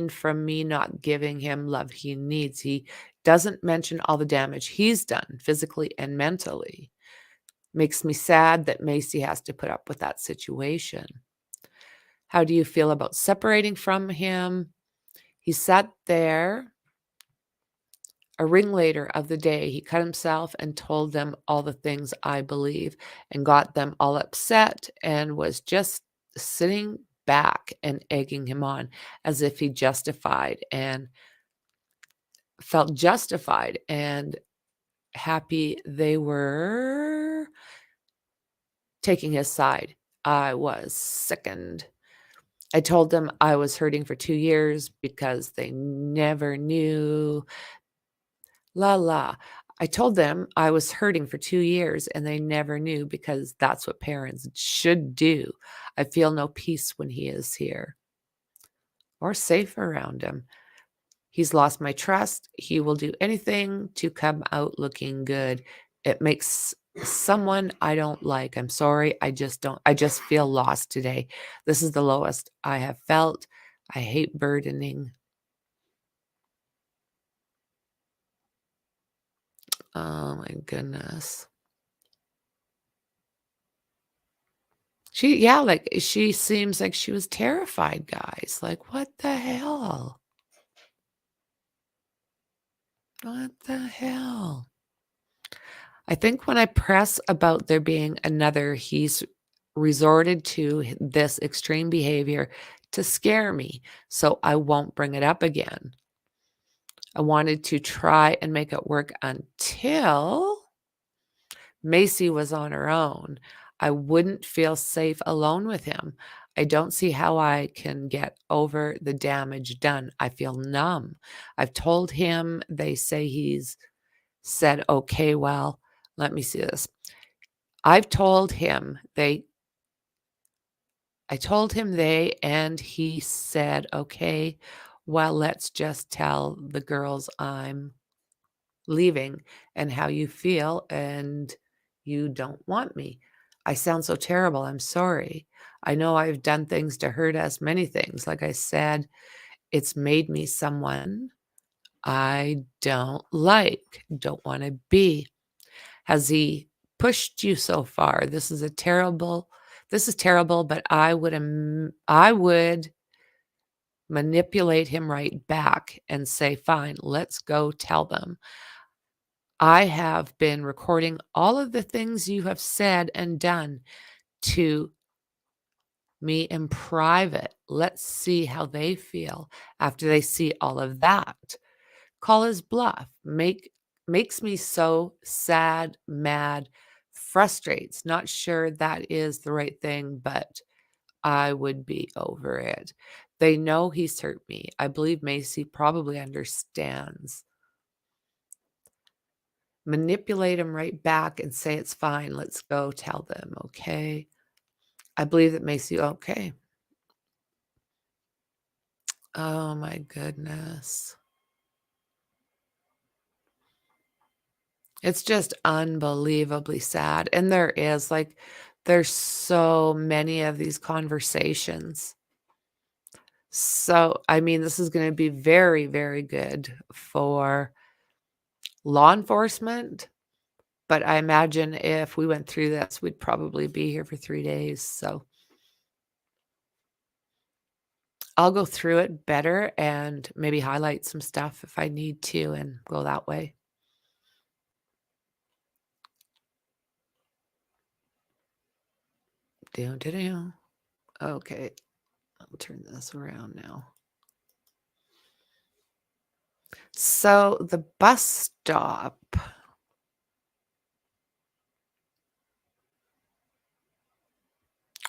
from me not giving him love he needs. He doesn't mention all the damage he's done physically and mentally. Makes me sad that Macy has to put up with that situation. How do you feel about separating from him? He sat there. A ringleader of the day, he cut himself and told them all the things I believe and got them all upset and was just sitting back and egging him on as if he felt justified and happy they were taking his side. I was sickened. I told them I was hurting for 2 years because they never knew. I told them I was hurting for 2 years and they never knew because that's what parents should do. I feel no peace when he is here or safe around him. He's lost my trust. He will do anything to come out looking good. It makes someone I don't like. I'm sorry. I just feel lost today. This is the lowest I have felt. I hate burdening. Oh my goodness. She seems like she was terrified, guys. Like, what the hell? What the hell? I think when I press about there being another, he's resorted to this extreme behavior to scare me, so I won't bring it up again. I wanted to try and make it work until Macy was on her own. I wouldn't feel safe alone with him. I don't see how I can get over the damage done. I feel numb. I've told him, they say he's said, okay, well, let me see this. I've told him they and he said, okay, well, let's just tell the girls I'm leaving and how you feel and you don't want me. I sound so terrible. I'm sorry. I know I've done things to hurt us, many things. Like I said, it's made me someone I don't like, don't want to be. Has he pushed you so far? This is a terrible This is terrible, but I would manipulate him right back and say, fine, let's go tell them. I have been recording all of the things you have said and done to me in private. Let's see how they feel after they see all of that. Call his bluff. Makes me so sad, mad, frustrates. Not sure that is the right thing, but I would be over it. They know he's hurt me. I believe Macy probably understands. Manipulate him right back and say it's fine. Let's go tell them, okay? I believe that Macy, okay. Oh my goodness. It's just unbelievably sad. And there's so many of these conversations. So, I mean, this is going to be very, very good for law enforcement. But I imagine if we went through this, we'd probably be here for 3 days. So I'll go through it better and maybe highlight some stuff if I need to and go that way. Okay, I'll turn this around now. So the bus stop.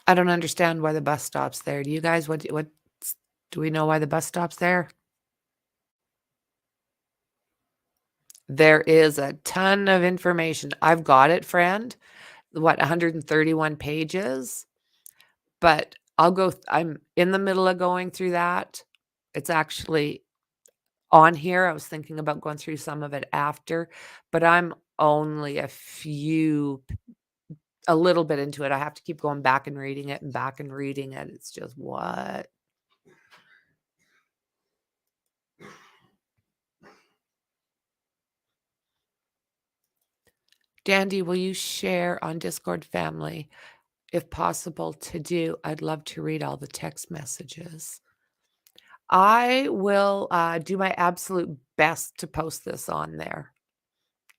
I don't understand why the bus stop's there. Do you guys? What do we know why the bus stop's there? There is a ton of information. I've got it, friend. 131 pages? But I'm in the middle of going through that. It's actually on here. I was thinking about going through some of it after, but I'm only a little bit into it. I have to keep going back and reading it and back and reading it. It's just what? Dandy, will you share on Discord family? If possible to do, I'd love to read all the text messages. I will do my absolute best to post this on there.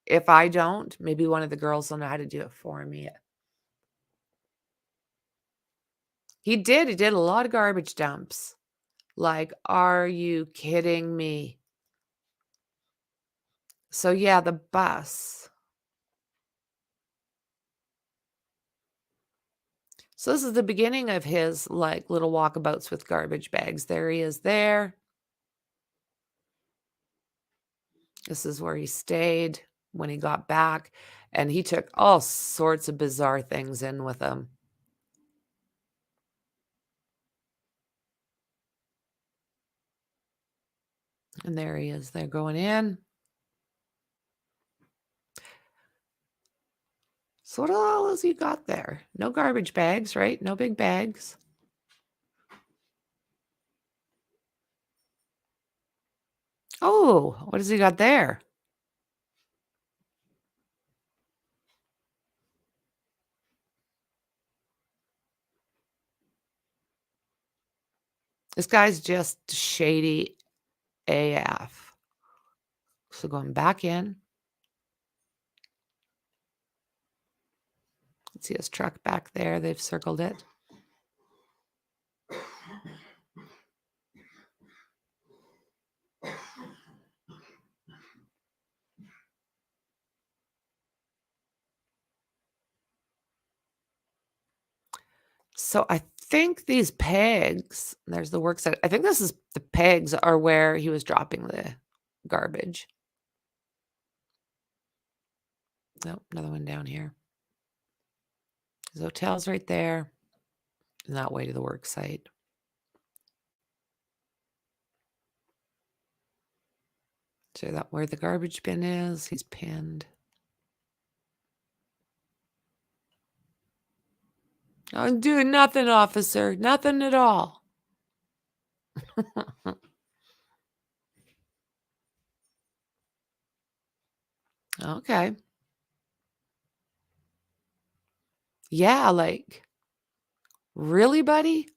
If I don't, maybe one of the girls will know how to do it for me. He did a lot of garbage dumps. Like, are you kidding me? So yeah, the bus. So this is the beginning of his like little walkabouts with garbage bags. There he is there. This is where he stayed when he got back, and he took all sorts of bizarre things in with him. And there he is. They're going in. So what all has he got there? No garbage bags, right? No big bags. Oh, what has he got there? This guy's just shady AF. So going back in. See his truck back there. They've circled it. So I think these pegs, there's the work site. I think the pegs are where he was dropping the garbage. Nope, another one down here. His hotel's right there. And that way to the work site. So that where the garbage bin is, he's pinned. I'm doing nothing, officer. Nothing at all. Okay. Yeah, like Really, buddy?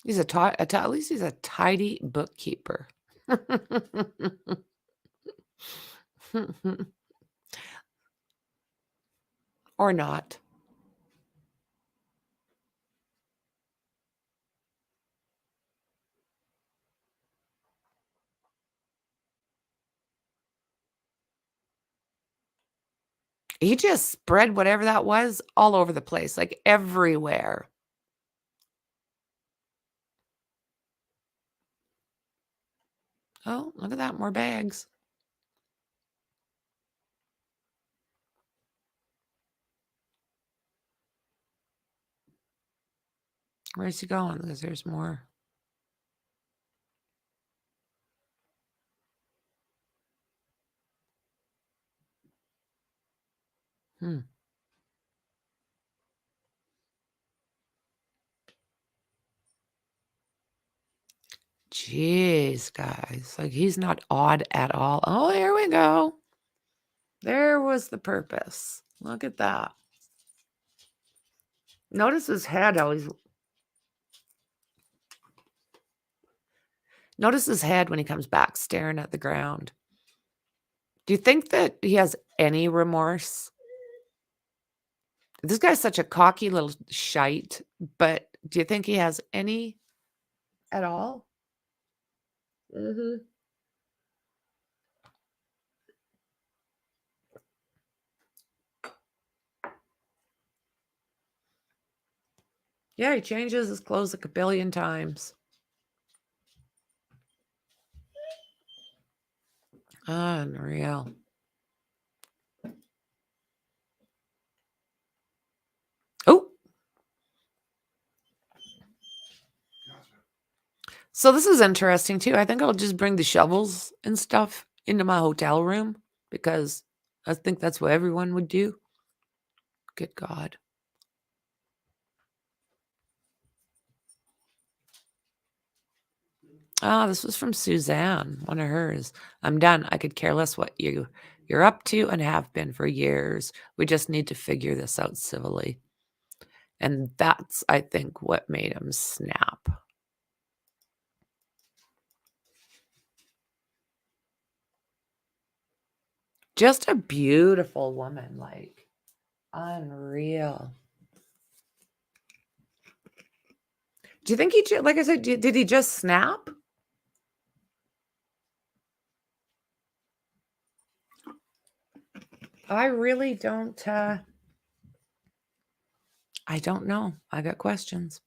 He's at least he's a tidy bookkeeper. Or not. He just spread whatever that was all over the place, like everywhere. Oh, look at that, more bags. Where's he going? Because there's more. Jeez, guys. Like, he's not odd at all. Oh, here we go. There was the purpose. Look at that. Notice his head always. Notice his head when he comes back staring at the ground. Do you think that he has any remorse? This guy's such a cocky little shite, but do you think he has any at all? Mm-hmm. Yeah, he changes his clothes like a billion times. Unreal. Oh. So this is interesting too. I think I'll just bring the shovels and stuff into my hotel room because I think that's what everyone would do. Good God. Ah, this was from Suzanne, one of hers. I'm done. I could care less what you're up to and have been for years. We just need to figure this out civilly. And that's, I think, what made him snap. Just a beautiful woman, like unreal. Do you think like I said, did he just snap? I really don't, I don't know. I got questions.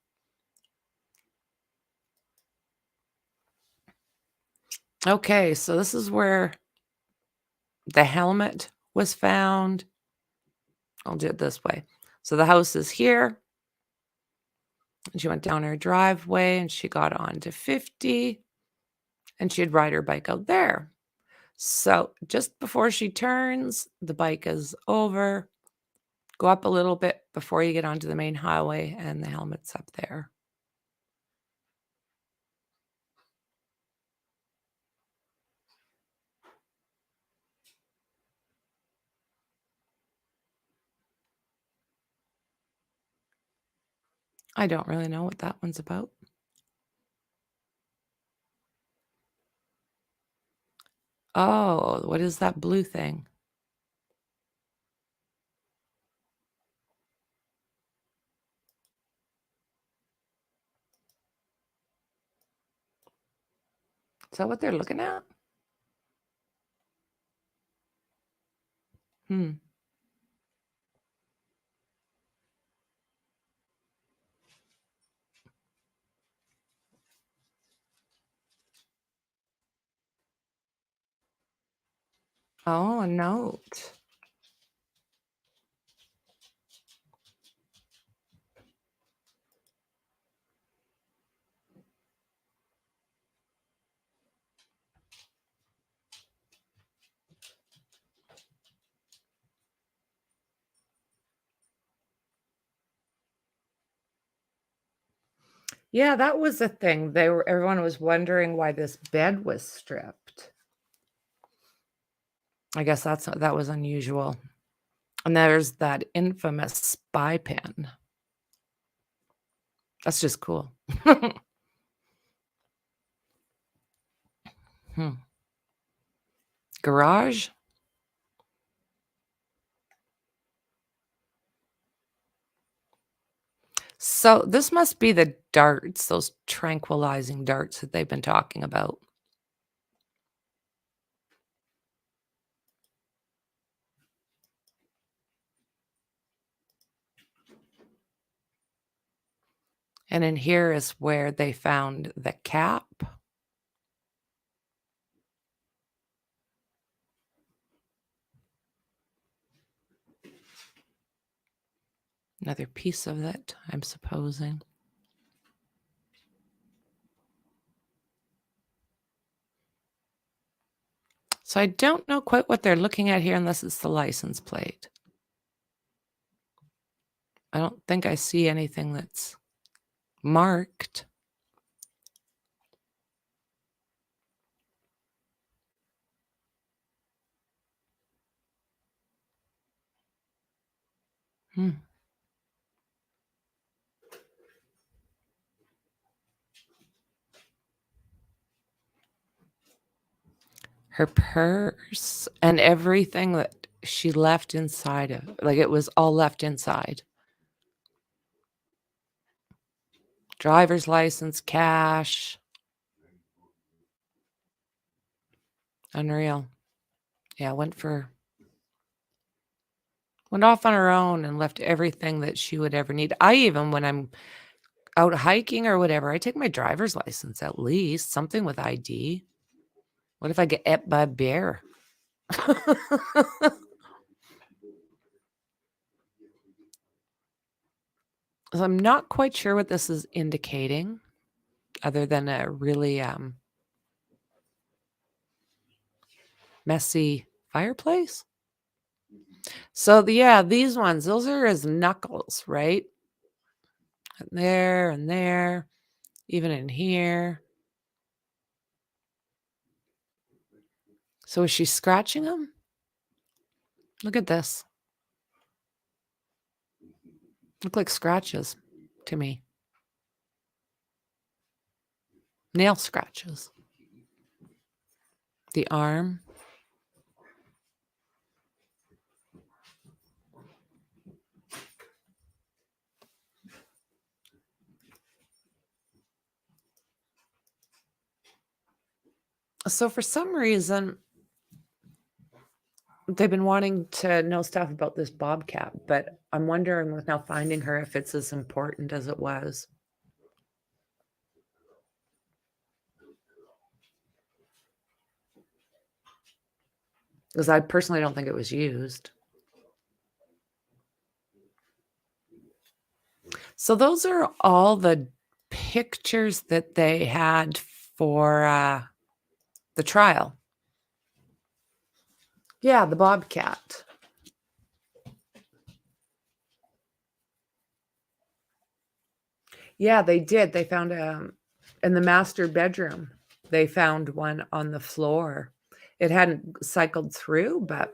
Okay, so this is where the helmet was found. I'll do it this way. So the house is here. And she went down her driveway and she got on to 50 and she'd ride her bike out there. So just before she turns, the bike is over. Go up a little bit before you get onto the main highway and the helmet's up there. I don't really know what that one's about. Oh, what is that blue thing? Is that what they're looking at? Oh, a note. Yeah, that was the thing. Everyone was wondering why this bed was stripped. I guess that was unusual. And there's that infamous spy pen. That's just cool. Garage. So this must be the darts, those tranquilizing darts that they've been talking about. And in here is where they found the cap. Another piece of it, I'm supposing. So I don't know quite what they're looking at here unless it's the license plate. I don't think I see anything that's marked. Her purse and everything that she left inside of, like it was all left inside. Driver's license, cash. Unreal. Yeah, went off on her own and left everything that she would ever need. I even, when I'm out hiking or whatever, I take my driver's license, at least something with ID. What if I get ate by a bear? So I'm not quite sure what this is indicating, other than a really messy fireplace. So these ones, those are his knuckles, right? And there, even in here. So is she scratching them? Look at this. Look like scratches to me. Nail scratches. The arm. So for some reason, they've been wanting to know stuff about this bobcat, but I'm wondering with now finding her if it's as important as it was. Because I personally don't think it was used. So those are all the pictures that they had for the trial. Yeah, the bobcat. Yeah, they did. They found in the master bedroom. They found one on the floor. It hadn't cycled through, but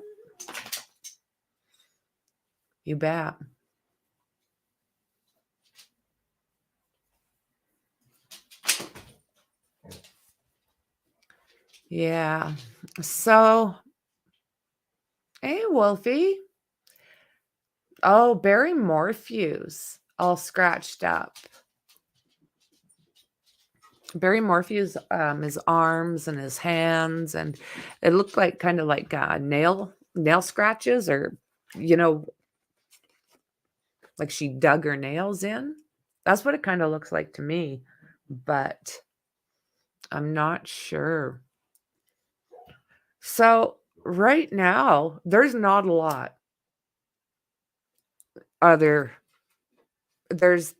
you bet. Yeah. So, hey, Wolfie. Oh, Barry Morphew-'s all scratched up. Barry Morphew-'s his arms and his hands, and it looked like kind of like nail scratches, or like she dug her nails in. That's what it kind of looks like to me, but I'm not sure. So right now, there's not a lot. There's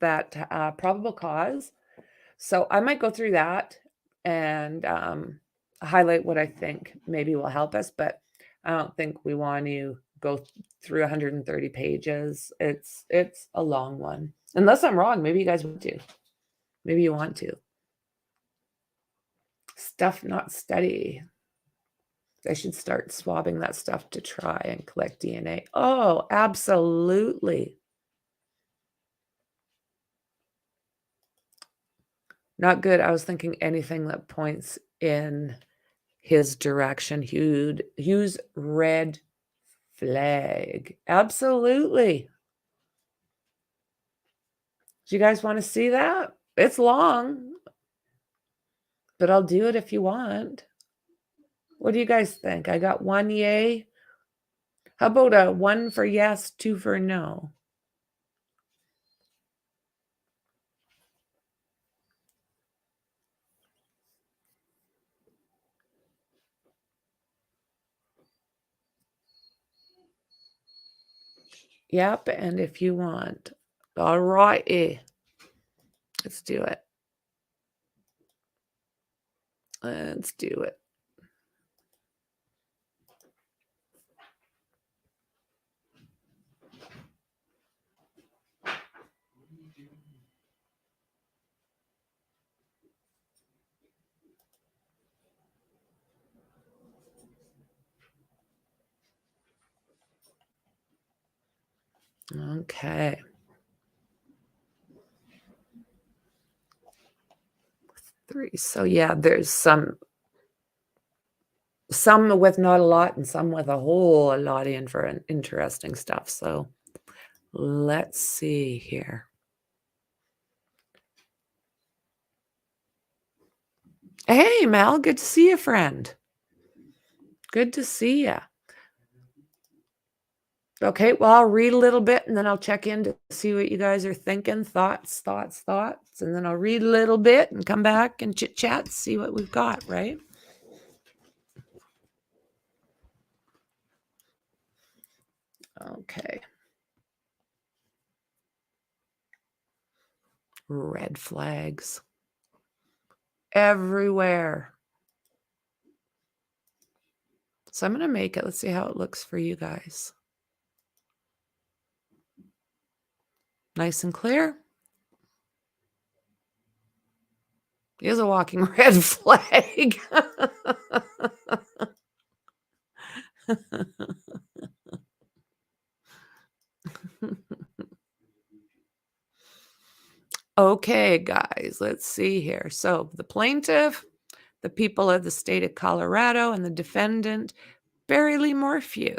that probable cause. So I might go through that and highlight what I think maybe will help us, but I don't think we want to go through 130 pages. It's a long one. Unless I'm wrong, maybe you guys want to. Maybe you want to. Stuff not steady. They should start swabbing that stuff to try and collect DNA. Oh, absolutely. Not good. I was thinking anything that points in his direction. Hugh's red flag. Absolutely. Do you guys want to see that? It's long, but I'll do it if you want. What do you guys think? I got 1 yay. How about a 1 for yes, 2 for no? Yep, and if you want. All righty. Let's do it. Let's do it. Okay. 3. So yeah, there's some with not a lot and some with a whole lot in for interesting stuff. So let's see here. Hey, Mel, good to see you, friend. Good to see you. Okay, well, I'll read a little bit and then I'll check in to see what you guys are thinking. Thoughts. And then I'll read a little bit and come back and chit chat, see what we've got, right? Okay. Red flags everywhere. So I'm going to make it. Let's see how it looks for you guys. Nice and clear. He is a walking red flag. Okay, guys, let's see here. So the plaintiff, the people of the state of Colorado, and the defendant, Barry Lee Morphew.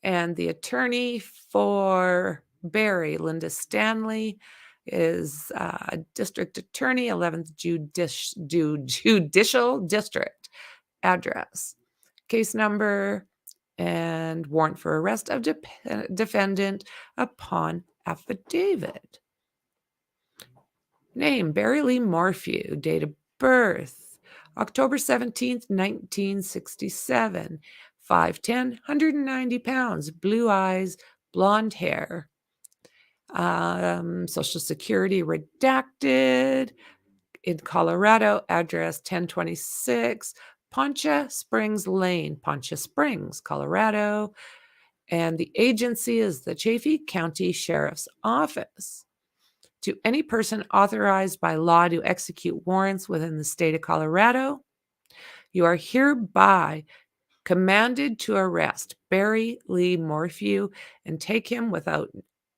And the attorney for Barry, Linda Stanley, is district attorney, 11th Judicial District. Address, case number, and warrant for arrest of defendant upon affidavit. Name, Barry Lee Morphew. Date of birth, October 17th, 1967. 5'10", 190 pounds, blue eyes, blonde hair. Social Security redacted. In Colorado, address 1026 Poncha Springs Lane, Poncha Springs, Colorado. And the agency is the Chaffee County Sheriff's Office. To any person authorized by law to execute warrants within the state of Colorado, you are hereby commanded to arrest Barry Lee Morphew and take him without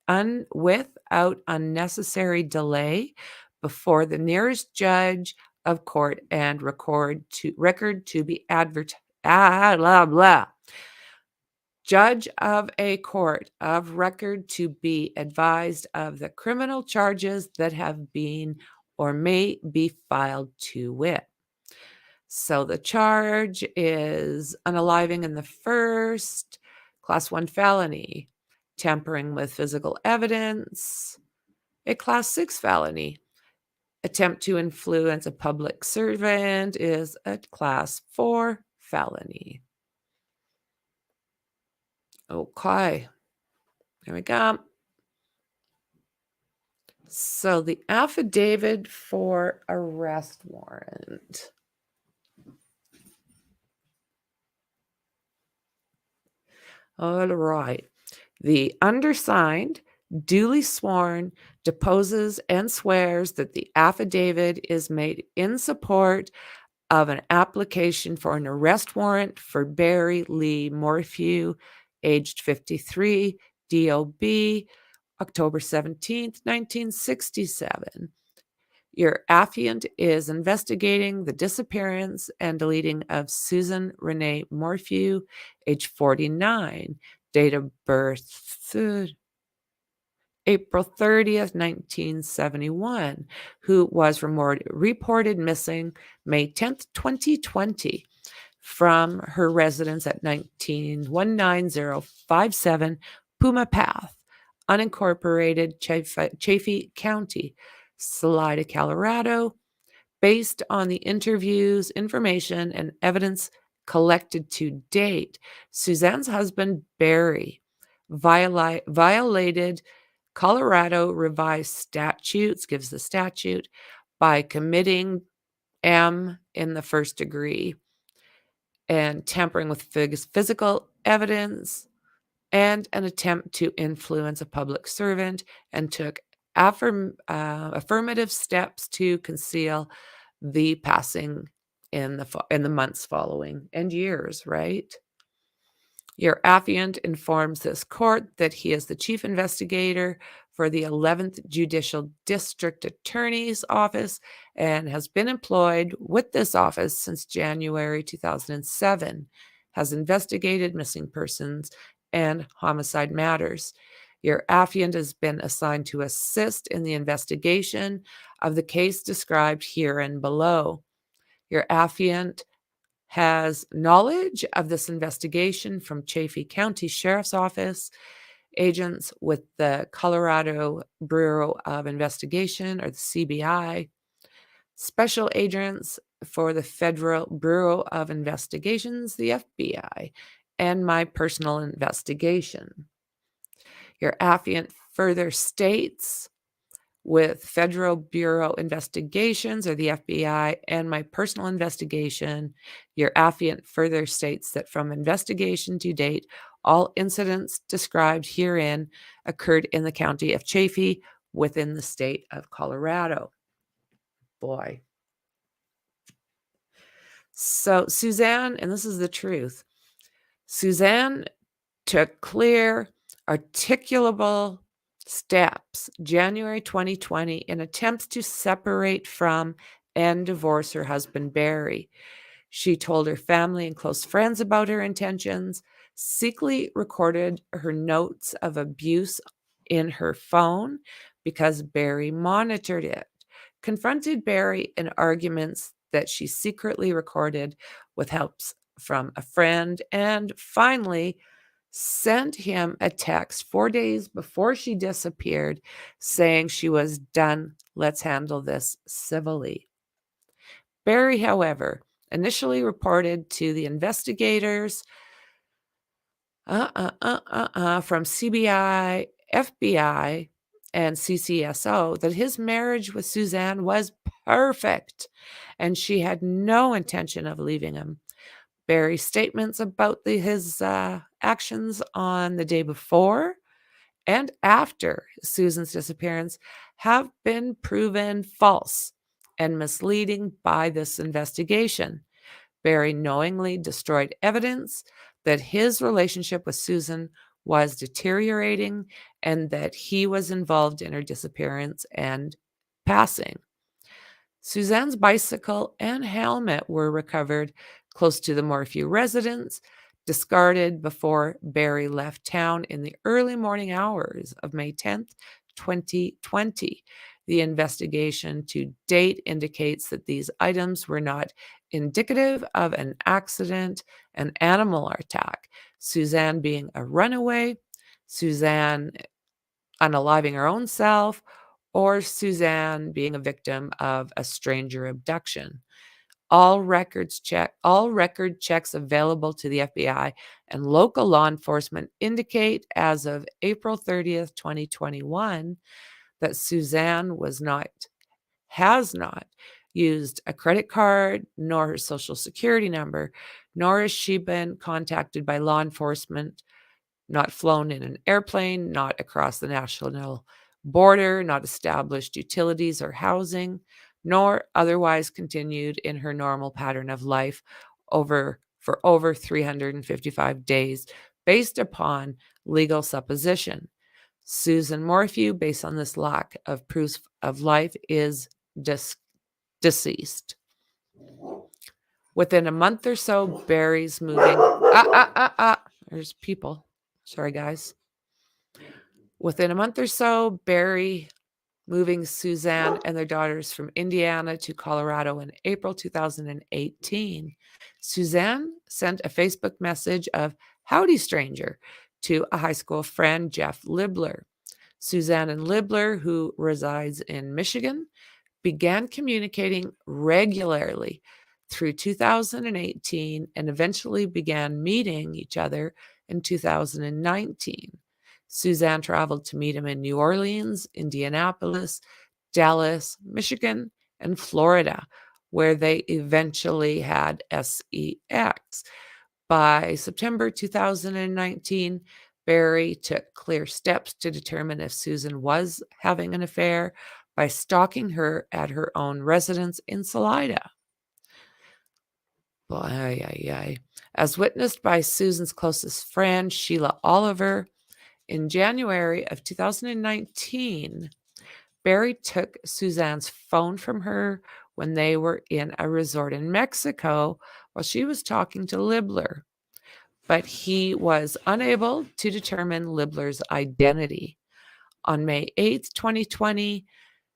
unnecessary delay before the nearest judge of court and record to be advertised. Judge of a court of record to be advised of the criminal charges that have been or may be filed to wit. So the charge is unaliving in the first, class 1 felony, tampering with physical evidence, a class 6 felony. Attempt to influence a public servant is a class 4 felony. Okay, there we go. So the affidavit for arrest warrant. All right. The undersigned, duly sworn, deposes and swears that the affidavit is made in support of an application for an arrest warrant for Barry Lee Morphew, aged 53, DOB, October 17th, 1967. Your affiant is investigating the disappearance and deleting of Susan Renee Morphew, age 49, date of birth April 30th, 1971, who was reported missing May 10th, 2020 from her residence at 19057 Puma Path, unincorporated Chaffee County, Salida, Colorado, based on the interviews, information, and evidence collected to date. Suzanne's husband, Barry, violated Colorado revised statutes, gives the statute, by committing M in the first degree and tampering with physical evidence and an attempt to influence a public servant, and took affirmative steps to conceal the passing in the months following and years, right? Your affiant informs this court that he is the chief investigator for the 11th Judicial District Attorney's Office and has been employed with this office since January 2007, has investigated missing persons and homicide matters. Your affiant has been assigned to assist in the investigation of the case described here and below. Your affiant has knowledge of this investigation from Chaffee County Sheriff's Office, agents with the Colorado Bureau of Investigation, or the CBI, special agents for the Federal Bureau of Investigations, the FBI, and my personal investigation. Your affiant further states, with Federal Bureau Investigations, or the FBI, and my personal investigation, your affiant further states that from investigation to date, all incidents described herein occurred in the county of Chaffee within the state of Colorado. Boy. So Suzanne, and this is the truth, Suzanne took clear, articulable steps January 2020 in attempts to separate from and divorce her husband Barry. She told her family and close friends about her intentions, secretly recorded her notes of abuse in her phone because Barry monitored it, confronted Barry in arguments that she secretly recorded with helps from a friend, and finally sent him a text 4 days before she disappeared saying she was done. Let's handle this civilly. Barry, however, initially reported to the investigators from CBI, FBI, and CCSO that his marriage with Suzanne was perfect and she had no intention of leaving him. Barry's statements about his actions on the day before and after Susan's disappearance have been proven false and misleading by this investigation. Barry knowingly destroyed evidence that his relationship with Susan was deteriorating and that he was involved in her disappearance and passing. Suzanne's bicycle and helmet were recovered close to the Morphew residence, discarded before Barry left town in the early morning hours of May 10th, 2020. The investigation to date indicates that these items were not indicative of an accident, an animal attack, Suzanne being a runaway, Suzanne unaliving her own self, or Suzanne being a victim of a stranger abduction. All record checks available to the FBI and local law enforcement indicate as of April 30th, 2021, that Suzanne has not used a credit card, nor her social security number, nor has she been contacted by law enforcement, not flown in an airplane, not across the national border, not established utilities or housing, nor otherwise continued in her normal pattern of life for over 355 days, based upon legal supposition. Susan Morphew, based on this lack of proof of life, is deceased. Within a month or so, Barry's moving. There's people. Sorry, guys. Within a month or so, Barry moving Suzanne and their daughters from Indiana to Colorado in April 2018. Suzanne sent a Facebook message of "Howdy, stranger" to a high school friend, Jeff Libler. Suzanne and Libler, who resides in Michigan, began communicating regularly through 2018 and eventually began meeting each other in 2019. Suzanne traveled to meet him in New Orleans, Indianapolis, Dallas, Michigan, and Florida, where they eventually had sex. By September 2019, Barry took clear steps to determine if Susan was having an affair by stalking her at her own residence in Salida. As witnessed by Susan's closest friend, Sheila Oliver, in January of 2019, Barry took Suzanne's phone from her when they were in a resort in Mexico while she was talking to Libler, but he was unable to determine Libler's identity. On May 8th, 2020,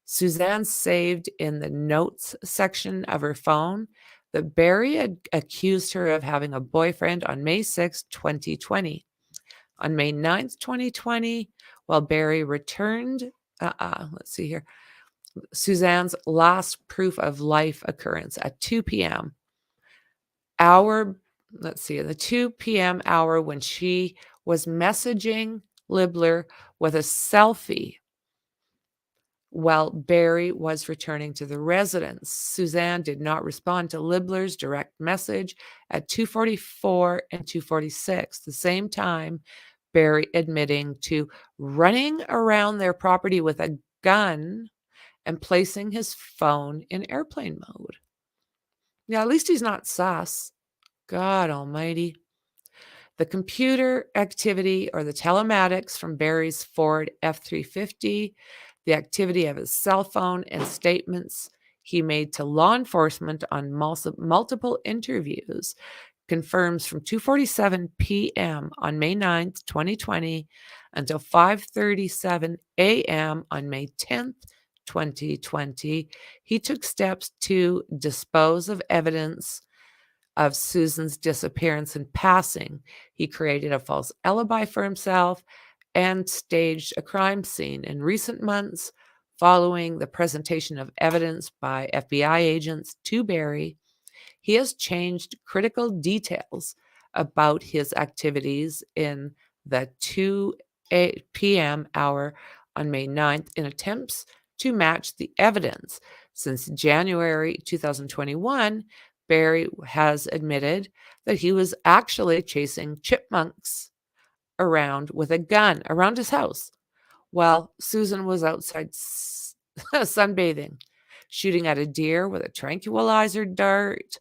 Suzanne saved in the notes section of her phone that Barry had accused her of having a boyfriend on May 6, 2020. On May 9th, 2020, while Barry returned, let's see here, Suzanne's last proof of life occurrence at 2 p.m. The 2 p.m. hour when she was messaging Libler with a selfie while Barry was returning to the residence. Suzanne did not respond to Libler's direct message at 2:44 and 2:46, the same time Barry admitting to running around their property with a gun and placing his phone in airplane mode. Yeah, at least he's not sus. God almighty. The computer activity or the telematics from Barry's Ford F-350, the activity of his cell phone, and statements he made to law enforcement on multiple interviews confirms from 2:47 p.m. on May 9th, 2020 until 5:37 a.m. on May 10th, 2020, he took steps to dispose of evidence of Susan's disappearance and passing. He created a false alibi for himself and staged a crime scene. In recent months, following the presentation of evidence by FBI agents to Barry, he has changed critical details about his activities in the 2 p.m. hour on May 9th in attempts to match the evidence. Since January 2021, Barry has admitted that he was actually chasing chipmunks around with a gun around his house while Susan was outside sunbathing, shooting at a deer with a tranquilizer dart,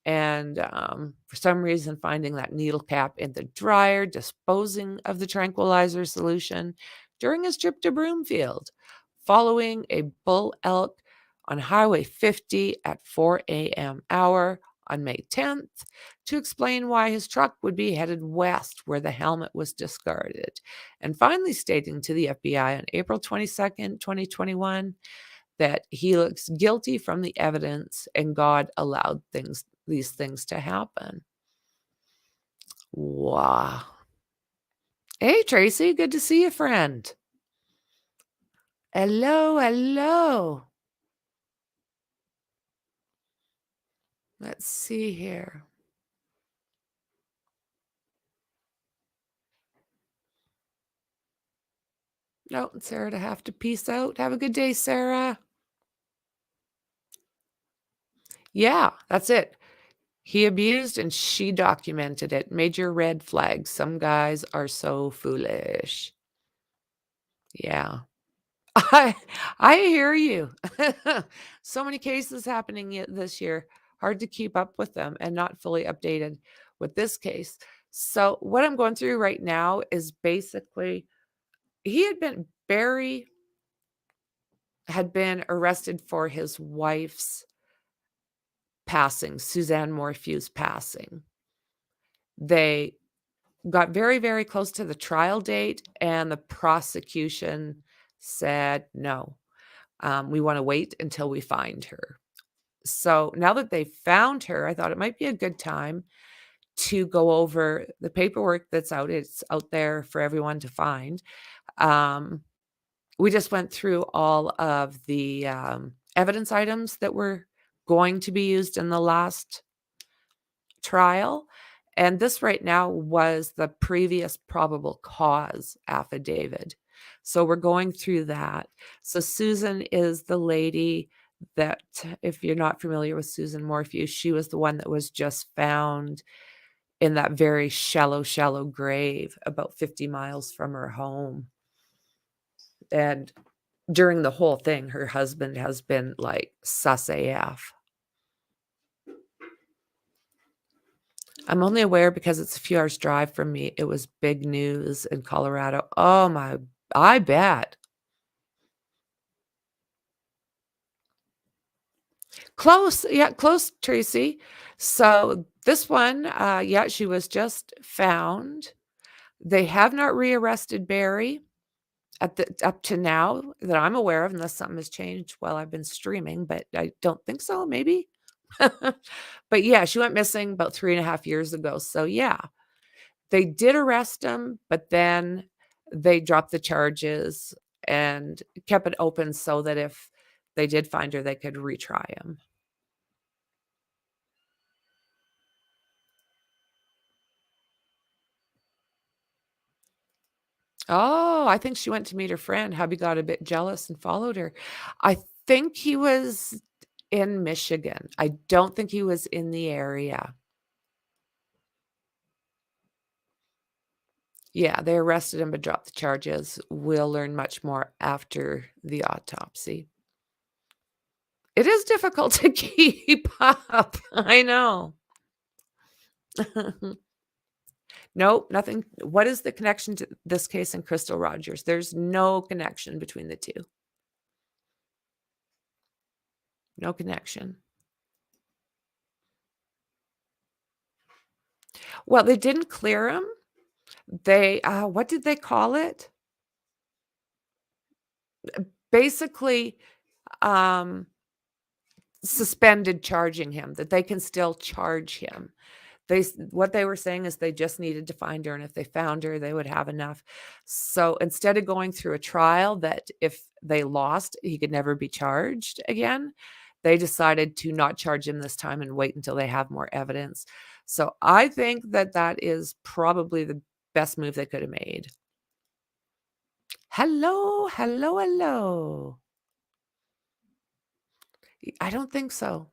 and for some reason finding that needle cap in the dryer, disposing of the tranquilizer solution during his trip to Broomfield, following a bull elk on Highway 50 at 4 a.m. hour on May 10th to explain why his truck would be headed west where the helmet was discarded, and finally stating to the FBI on April 22nd, 2021, that he looks guilty from the evidence and God allowed these things to happen. Wow. Hey, Tracy, good to see you, friend. Hello. Let's see here. No, Sarah to have to peace out. Have a good day, Sarah. Yeah, that's it. He abused and she documented it. Major red flags. Some guys are so foolish. Yeah. I hear you. So many cases happening this year. Hard to keep up with them and not fully updated with this case. So what I'm going through right now is basically Barry had been arrested for his wife's passing, Suzanne Morphew's passing. They got very, very close to the trial date, and the prosecution said, no, we want to wait until we find her. So now that they found her, I thought it might be a good time to go over the paperwork that's out. It's out there for everyone to find. We just went through all of the evidence items that were going to be used in the last trial. And this right now was the previous probable cause affidavit. So we're going through that. So Susan is the lady that, if you're not familiar with Susan Morphew, she was the one that was just found in that very shallow, shallow grave about 50 miles from her home. And during the whole thing, her husband has been like sus AF. I'm only aware because it's a few hours drive from me. It was big news in Colorado. Oh my, I bet. Close. Yeah, close, Tracy. So this one, yeah, she was just found. They have not rearrested Barry up to now that I'm aware of, unless something has changed while I've been streaming, but I don't think so, maybe. But yeah, she went missing about 3.5 years ago. So yeah, they did arrest him, but then they dropped the charges and kept it open so that if they did find her, they could retry him. Oh, I think she went to meet her friend. Hubby got a bit jealous and followed her. I think he was in Michigan. I don't think he was in the area. Yeah, they arrested him but dropped the charges. We'll learn much more after the autopsy. It is difficult to keep up. I know. Nope, nothing. What is the connection to this case and Crystal Rogers? There's no connection between the two. No connection. Well, they didn't clear him. They, what did they call it? Basically, suspended charging him, that they can still charge him. What they were saying is they just needed to find her, and if they found her, they would have enough. So instead of going through a trial that if they lost, he could never be charged again, they decided to not charge him this time and wait until they have more evidence. So I think that that is probably the best move they could have made. Hello, hello, hello. I don't think so.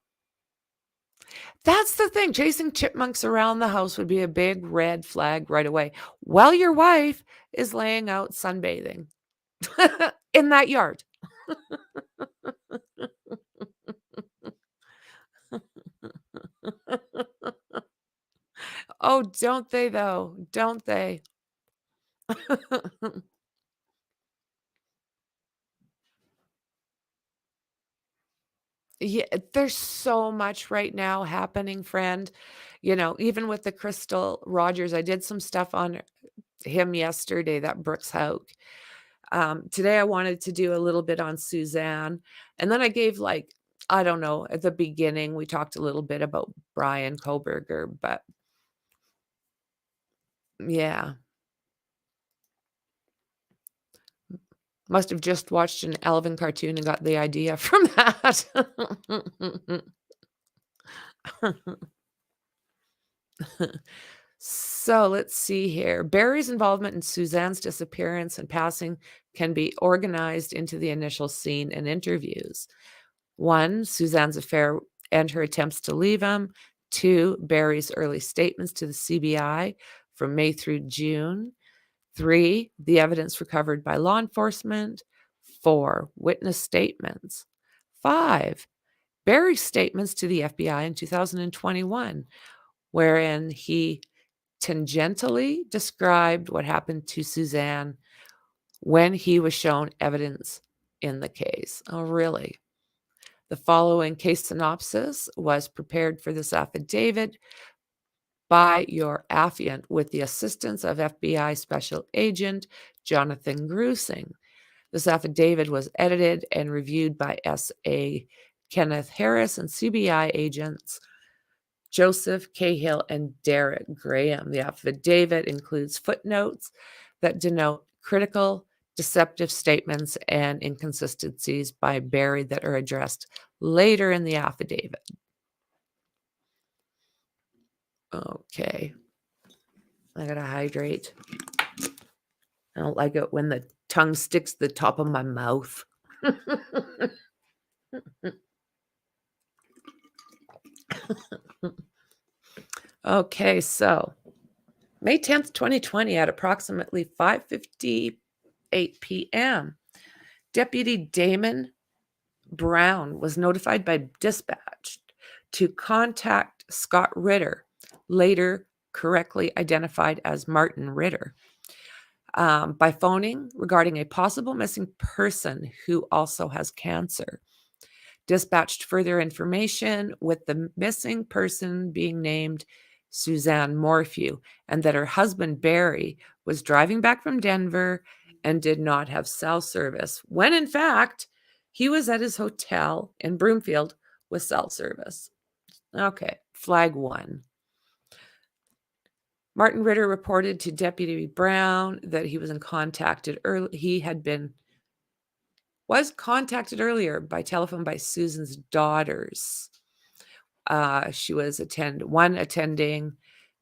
That's the thing. Chasing chipmunks around the house would be a big red flag right away. While your wife is laying out sunbathing in that yard. Oh, don't they though? Don't they? Yeah, there's so much right now happening, friend. You know, even with the Crystal Rogers, I did some stuff on him yesterday, that Brooks Hauk. Today I wanted to do a little bit on Suzanne. And then I gave I don't know, at the beginning, we talked a little bit about Brian Kohbergers, but yeah. Must have just watched an Elvin cartoon and got the idea from that. So let's see here. Barry's involvement in Suzanne's disappearance and passing can be organized into the initial scene and interviews. 1, Suzanne's affair and her attempts to leave him. 2, Barry's early statements to the CBI from May through June. 3, the evidence recovered by law enforcement. 4. Witness statements. 5. Barry's statements to the FBI in 2021, wherein he tangentially described what happened to Suzanne when he was shown evidence in the case. Oh, really? The following case synopsis was prepared for this affidavit by your affiant with the assistance of FBI Special Agent Jonathan Grusing. This affidavit was edited and reviewed by S.A. Kenneth Harris and CBI agents Joseph Cahill and Derek Graham. The affidavit includes footnotes that denote critical, deceptive statements and inconsistencies by Barry that are addressed later in the affidavit. Okay. I gotta hydrate. I don't like it when the tongue sticks to the top of my mouth. Okay, so May 10th, 2020 at approximately 5:58 p.m., Deputy Damon Brown was notified by dispatch to contact Scott Ritter, later correctly identified as Martin Ritter, by phoning regarding a possible missing person who also has cancer. Dispatched further information with the missing person being named Suzanne Morphew, and that her husband Barry was driving back from Denver and did not have cell service, when in fact he was at his hotel in Broomfield with cell service. Okay, flag 1. Martin Ritter reported to Deputy Brown that he was contacted earlier by telephone by Susan's daughters. She was attending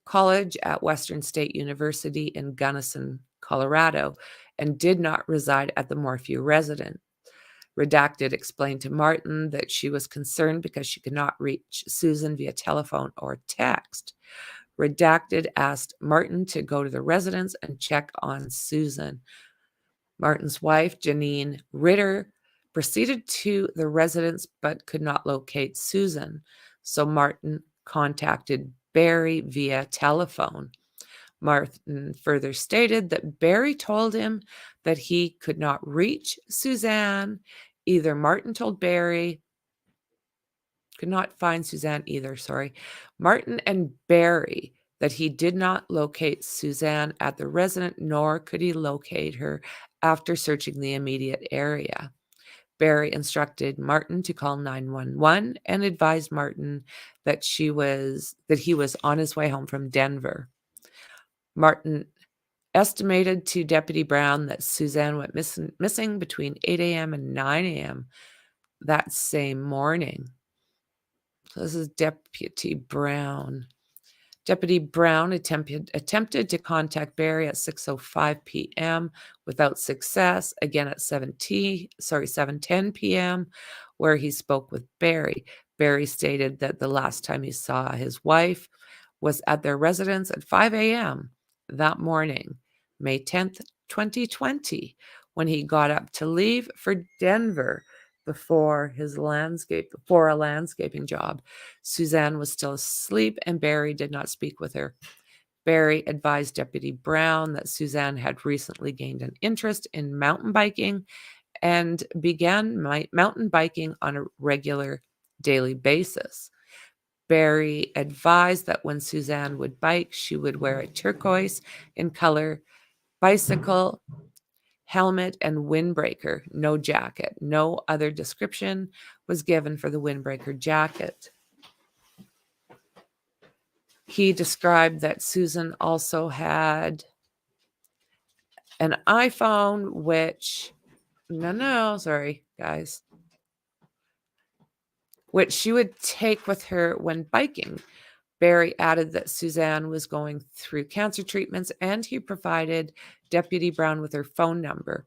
college at Western State University in Gunnison, Colorado, and did not reside at the Morphew residence. Redacted explained to Martin that she was concerned because she could not reach Susan via telephone or text. Redacted asked Martin to go to the residence and check on Susan. Martin's wife, Janine Ritter, proceeded to the residence but could not locate Susan, so Martin contacted Barry via telephone. Martin further stated that Barry told him that he could not reach Suzanne. Either Martin told Barry, could not find Suzanne either, Martin and Barry, that he did not locate Suzanne at the residence, nor could he locate her after searching the immediate area. Barry instructed Martin to call 911 and advised Martin that he was on his way home from Denver. Martin estimated to Deputy Brown that Suzanne went missing between 8 a.m. and 9 a.m. that same morning. So this is Deputy Brown. Deputy Brown attempted to contact Barry at 6:05 p.m. without success, again at 7:10 p.m., where he spoke with Barry. Barry stated that the last time he saw his wife was at their residence at 5 a.m. that morning, May 10th, 2020, when he got up to leave for Denver before a landscaping job. Suzanne was still asleep and Barry did not speak with her. Barry advised Deputy Brown that Suzanne had recently gained an interest in mountain biking and began mountain biking on a regular daily basis. Barry advised that when Suzanne would bike, she would wear a turquoise in color bicycle helmet and windbreaker, no jacket. No other description was given for the windbreaker jacket. He described that Susan also had an iPhone, which she would take with her when biking. Barry added that Suzanne was going through cancer treatments, and he provided Deputy Brown with her phone number.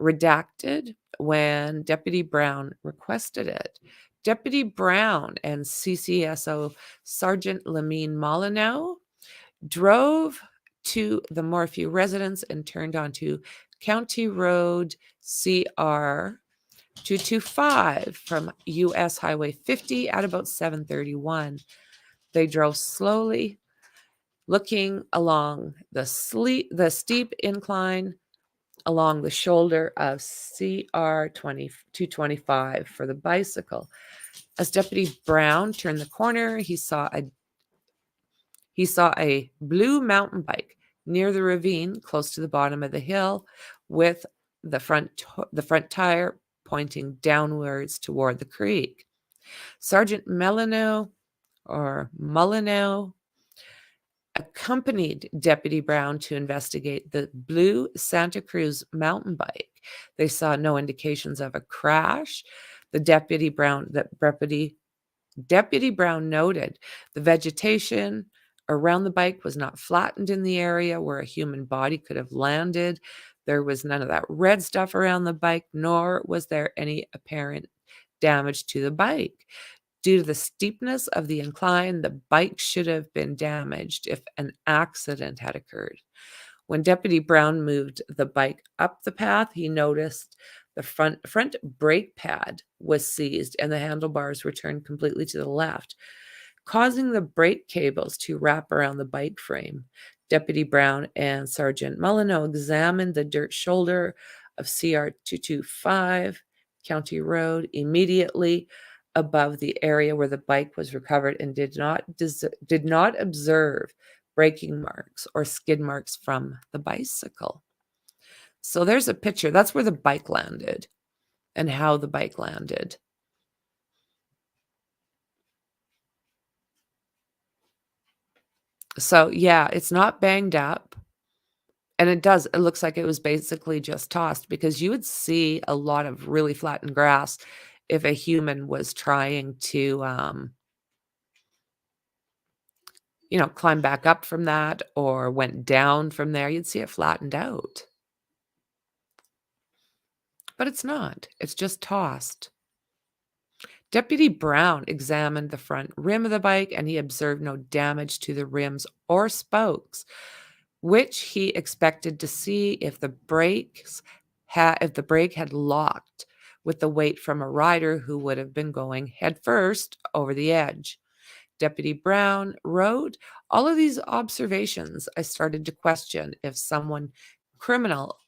Redacted when Deputy Brown requested it. Deputy Brown and CCSO Sergeant Lamine Molyneux drove to the Morphew residence and turned onto County Road CR 225 from US Highway 50 at about 7:31. They drove slowly, looking along the steep incline along the shoulder of CR 225 for the bicycle. As Deputy Brown turned the corner, he saw a blue mountain bike near the ravine close to the bottom of the hill with the front tire pointing downwards toward the creek. Sergeant Molyneux accompanied Deputy Brown to investigate the blue Santa Cruz mountain bike. They saw no indications of a crash. Deputy Brown noted the vegetation around the bike was not flattened in the area where a human body could have landed. There was none of that red stuff around the bike, nor was there any apparent damage to the bike. Due to the steepness of the incline, the bike should have been damaged if an accident had occurred. When Deputy Brown moved the bike up the path, he noticed the front brake pad was seized and the handlebars were turned completely to the left, causing the brake cables to wrap around the bike frame. Deputy Brown and Sergeant Molyneux examined the dirt shoulder of CR 225 County Road immediately above the area where the bike was recovered and did not observe braking marks or skid marks from the bicycle. So there's a picture. That's where the bike landed and how the bike landed. So yeah, it's not banged up. And it looks like it was basically just tossed, because you would see a lot of really flattened grass if a human was trying to, climb back up from that or went down from there. You'd see it flattened out. But it's not. It's just tossed. Deputy Brown examined the front rim of the bike and he observed no damage to the rims or spokes, which he expected to see if the brake had locked with the weight from a rider who would have been going headfirst over the edge. Deputy Brown wrote, "All of these observations, I started to question if something criminal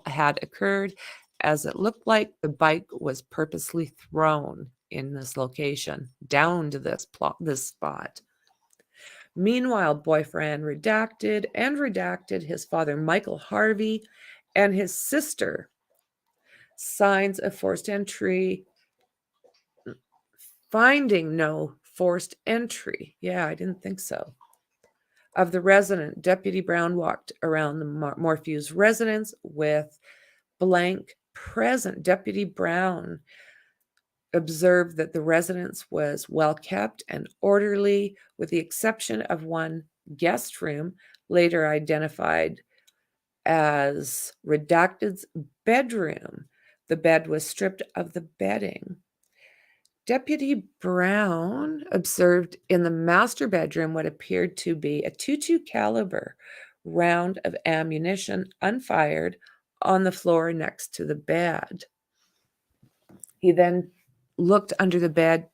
had occurred, as it looked like the bike was purposely thrown in this location, down to this spot." Meanwhile, boyfriend redacted his father, Michael Harvey, and his sister, signs of forced entry, finding no forced entry. Yeah, I didn't think so. Of the resident, Deputy Brown walked around the Morphew's residence with blank present. Deputy Brown observed that the residence was well kept and orderly, with the exception of one guest room, later identified as Redacted's bedroom. The bed was stripped of the bedding. Deputy Brown observed in the master bedroom what appeared to be a .22 caliber round of ammunition unfired on the floor next to the bed. He then looked under the bed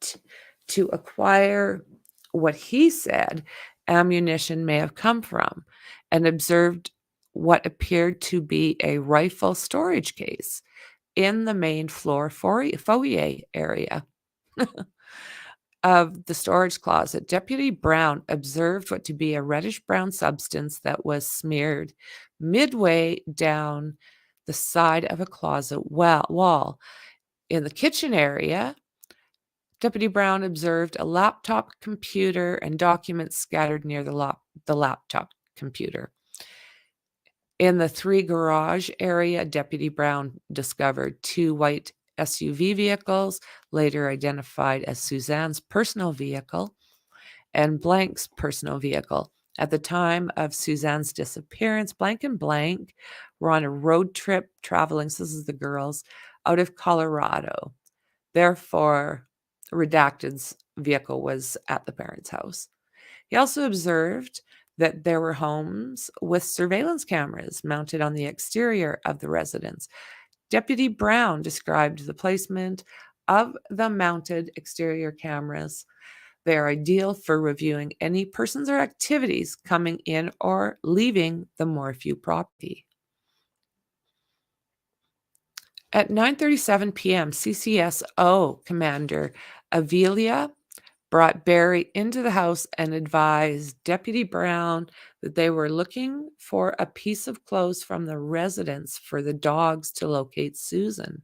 to acquire what he said ammunition may have come from, and observed what appeared to be a rifle storage case in the main floor foyer area of the storage closet. Deputy Brown observed what to be a reddish-brown substance that was smeared midway down the side of a closet wall. In the kitchen area, Deputy Brown observed a laptop computer and documents scattered near the laptop computer. In the 3 garage area, Deputy Brown discovered 2 white SUV vehicles, later identified as Suzanne's personal vehicle and Blank's personal vehicle. At the time of Suzanne's disappearance, Blank and Blank were on a road trip traveling, so this is the girls, out of Colorado. Therefore, Redacted's vehicle was at the parents' house. He also observed that there were homes with surveillance cameras mounted on the exterior of the residence. Deputy Brown described the placement of the mounted exterior cameras. They are ideal for reviewing any persons or activities coming in or leaving the Morphew property. At 9:37 p.m., CCSO Commander Avelia brought Barry into the house and advised Deputy Brown that they were looking for a piece of clothes from the residence for the dogs to locate Susan.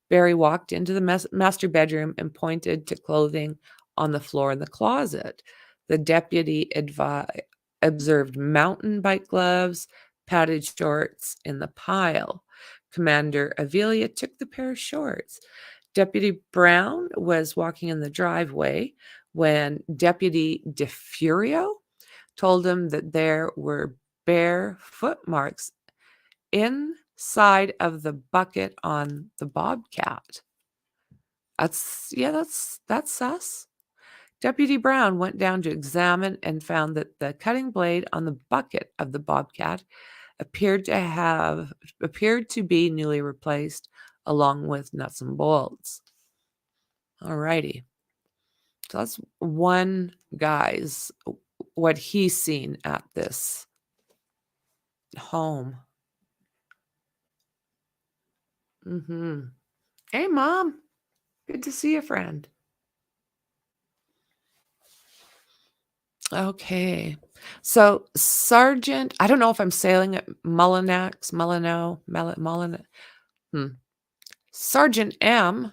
Barry walked into the master bedroom and pointed to clothing on the floor in the closet. The deputy observed mountain bike gloves, padded shorts in the pile. Commander Avelia took the pair of shorts. Deputy Brown was walking in the driveway when Deputy DeFurio told him that there were bare footmarks inside of the bucket on the bobcat. That's sus. Deputy Brown went down to examine and found that the cutting blade on the bucket of the bobcat appeared to be newly replaced, along with nuts and bolts. Alrighty. So that's one guy's what he's seen at this home. Hey, Mom. Good to see you, friend. Okay. So Sergeant, I don't know if I'm saying it, Sergeant M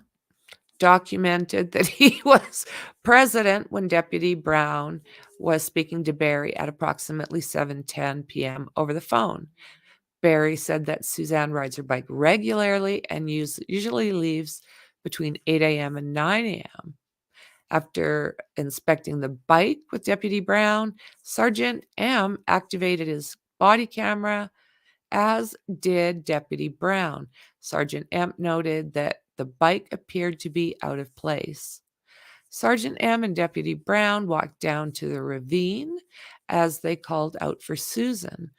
documented that he was present when Deputy Brown was speaking to Barry at approximately 7:10 p.m. over the phone. Barry said that Suzanne rides her bike regularly and usually leaves between 8 a.m. and 9 a.m. After inspecting the bike with Deputy Brown, Sergeant M activated his body camera, as did Deputy Brown. Sergeant M noted that the bike appeared to be out of place. Sergeant M and Deputy Brown walked down to the ravine as they called out for Susan.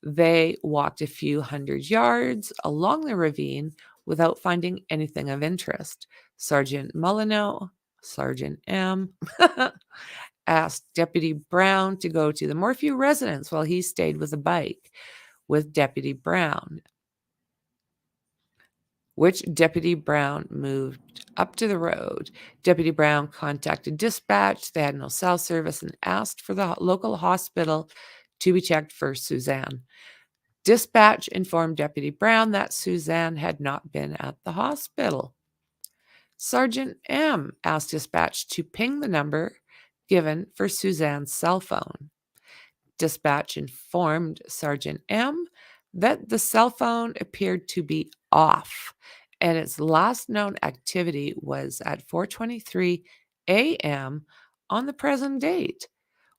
They walked a few hundred yards along the ravine without finding anything of interest. Sergeant M asked Deputy Brown to go to the Morphew residence while he stayed with the bike with Deputy Brown, which Deputy Brown moved up to the road. Deputy Brown contacted dispatch. They had no cell service and asked for the local hospital to be checked for Suzanne. Dispatch informed Deputy Brown that Suzanne had not been at the hospital. Sergeant M asked dispatch to ping the number given for Suzanne's cell phone. Dispatch informed Sergeant M that the cell phone appeared to be off, and its last known activity was at 4:23 a.m. on the present date,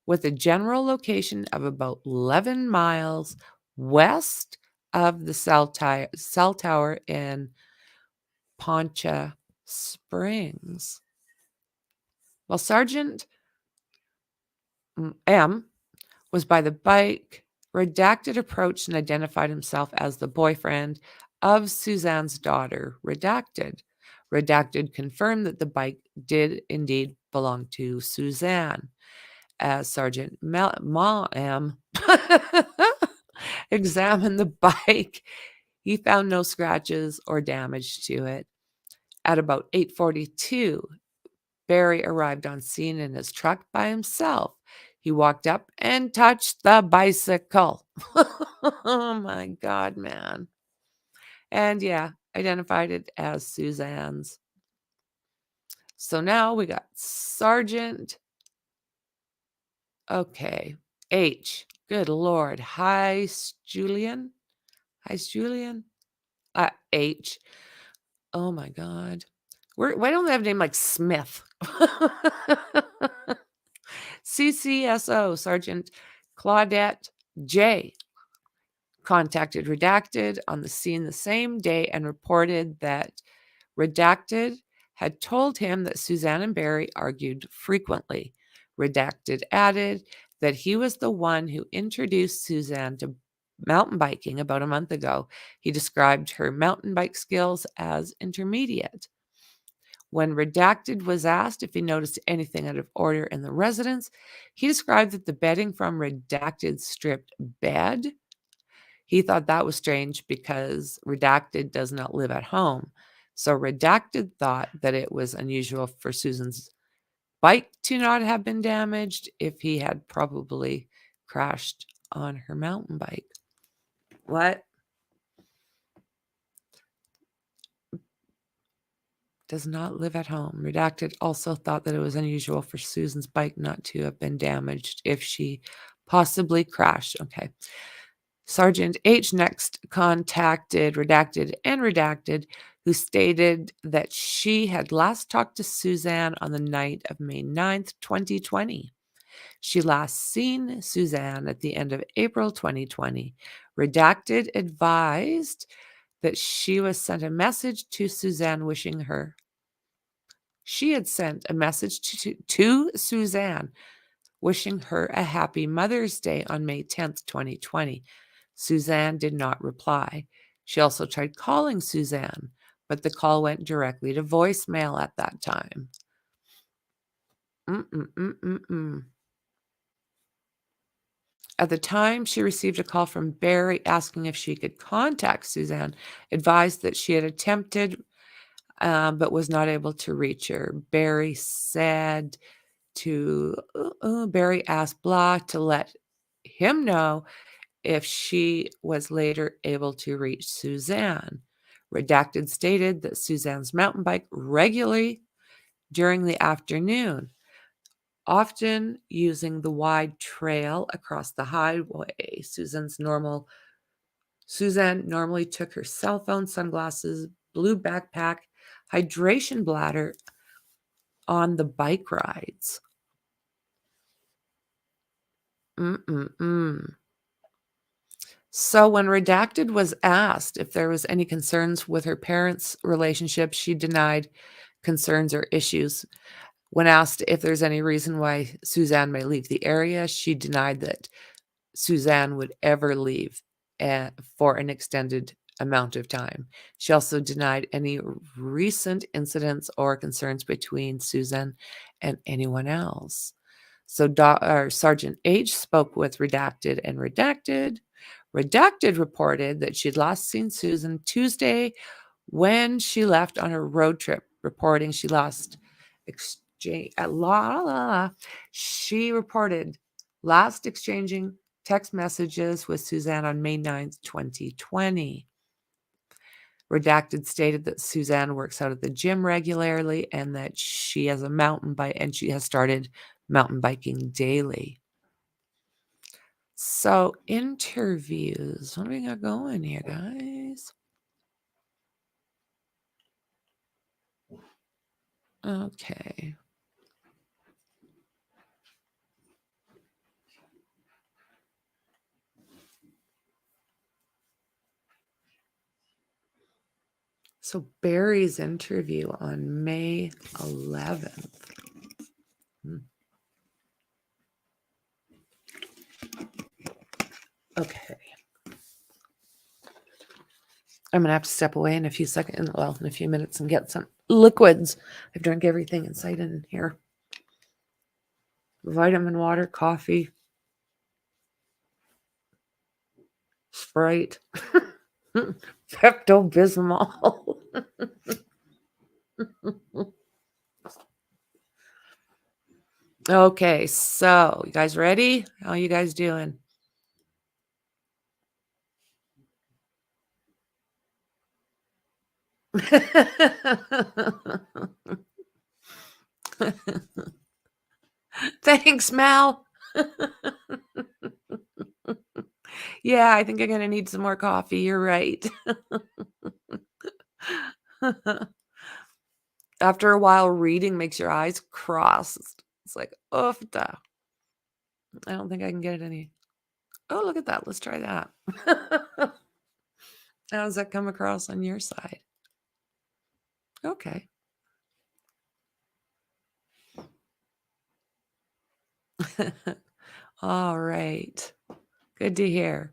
with a general location of about 11 miles west of the cell tower in Poncha Springs. While Sergeant M was by the bike, Redacted approached and identified himself as the boyfriend of Suzanne's daughter, Redacted. Redacted confirmed that the bike did indeed belong to Suzanne. As Sergeant M examined the bike, he found no scratches or damage to it. At about 8:42, Barry arrived on scene in his truck by himself. He walked up and touched the bicycle. Oh my God, man. And yeah, identified it as Suzanne's. So now we got Sergeant. Okay. H. Good Lord. Heist Julian. H. Oh my God. Why don't they have a name like Smith? CCSO Sergeant Claudette J. contacted Redacted on the scene the same day and reported that Redacted had told him that Suzanne and Barry argued frequently. Redacted added that he was the one who introduced Suzanne to mountain biking about a month ago. He described her mountain bike skills as intermediate. When Redacted was asked if he noticed anything out of order in the residence, he described that the bedding from Redacted's stripped bed. He thought that was strange because Redacted does not live at home. So Redacted thought that it was unusual for Susan's bike to not have been damaged if he had probably crashed on her mountain bike. What? Does not live at home. Redacted also thought that it was unusual for Susan's bike not to have been damaged if she possibly crashed. Okay. Sergeant H next contacted Redacted, who stated that she had last talked to Suzanne on the night of May 9th, 2020. She last seen Suzanne at the end of April 2020. Redacted advised that she was sent a message to Suzanne wishing her. She had sent a message to Suzanne wishing her a happy Mother's Day on May 10th, 2020. Suzanne did not reply. She also tried calling Suzanne, but the call went directly to voicemail at that time. At the time, she received a call from Barry asking if she could contact Suzanne, advised that she had attempted but was not able to reach her. Barry said Barry asked Blah to let him know if she was later able to reach Suzanne. Redacted stated that Suzanne's mountain bike regularly during the afternoon, often using the wide trail across the highway. Suzanne normally took her cell phone, sunglasses, blue backpack, hydration bladder on the bike rides. So when Redacted was asked if there was any concerns with her parents' relationship, she denied concerns or issues. When asked if there's any reason why Suzanne may leave the area, she denied that Suzanne would ever leave for an extended amount of time. She also denied any recent incidents or concerns between Suzanne and anyone else. So Sergeant H spoke with Redacted and Redacted. Redacted reported that she'd last seen Susan Tuesday when she left on a road trip, reporting she last She reported last exchanging text messages with Suzanne on May 9th, 2020. Redacted stated that Suzanne works out at the gym regularly and that she has a mountain bike and she has started mountain biking daily. So interviews, what do we got going here, guys? Okay. So Barry's interview on May 11th. Okay. I'm going to have to step away in a few seconds, well, in a few minutes and get some liquids. I've drank everything inside in here. Vitamin water, coffee, Sprite, Pepto-Bismol. Okay, so you guys ready? How are you guys doing? Thanks, Mal. Yeah, I think I'm going to need some more coffee. You're right. After a while, reading makes your eyes cross. It's like, oh, I don't think I can get it any. Oh, look at that. Let's try that. How does that come across on your side? Okay. All right. Good to hear.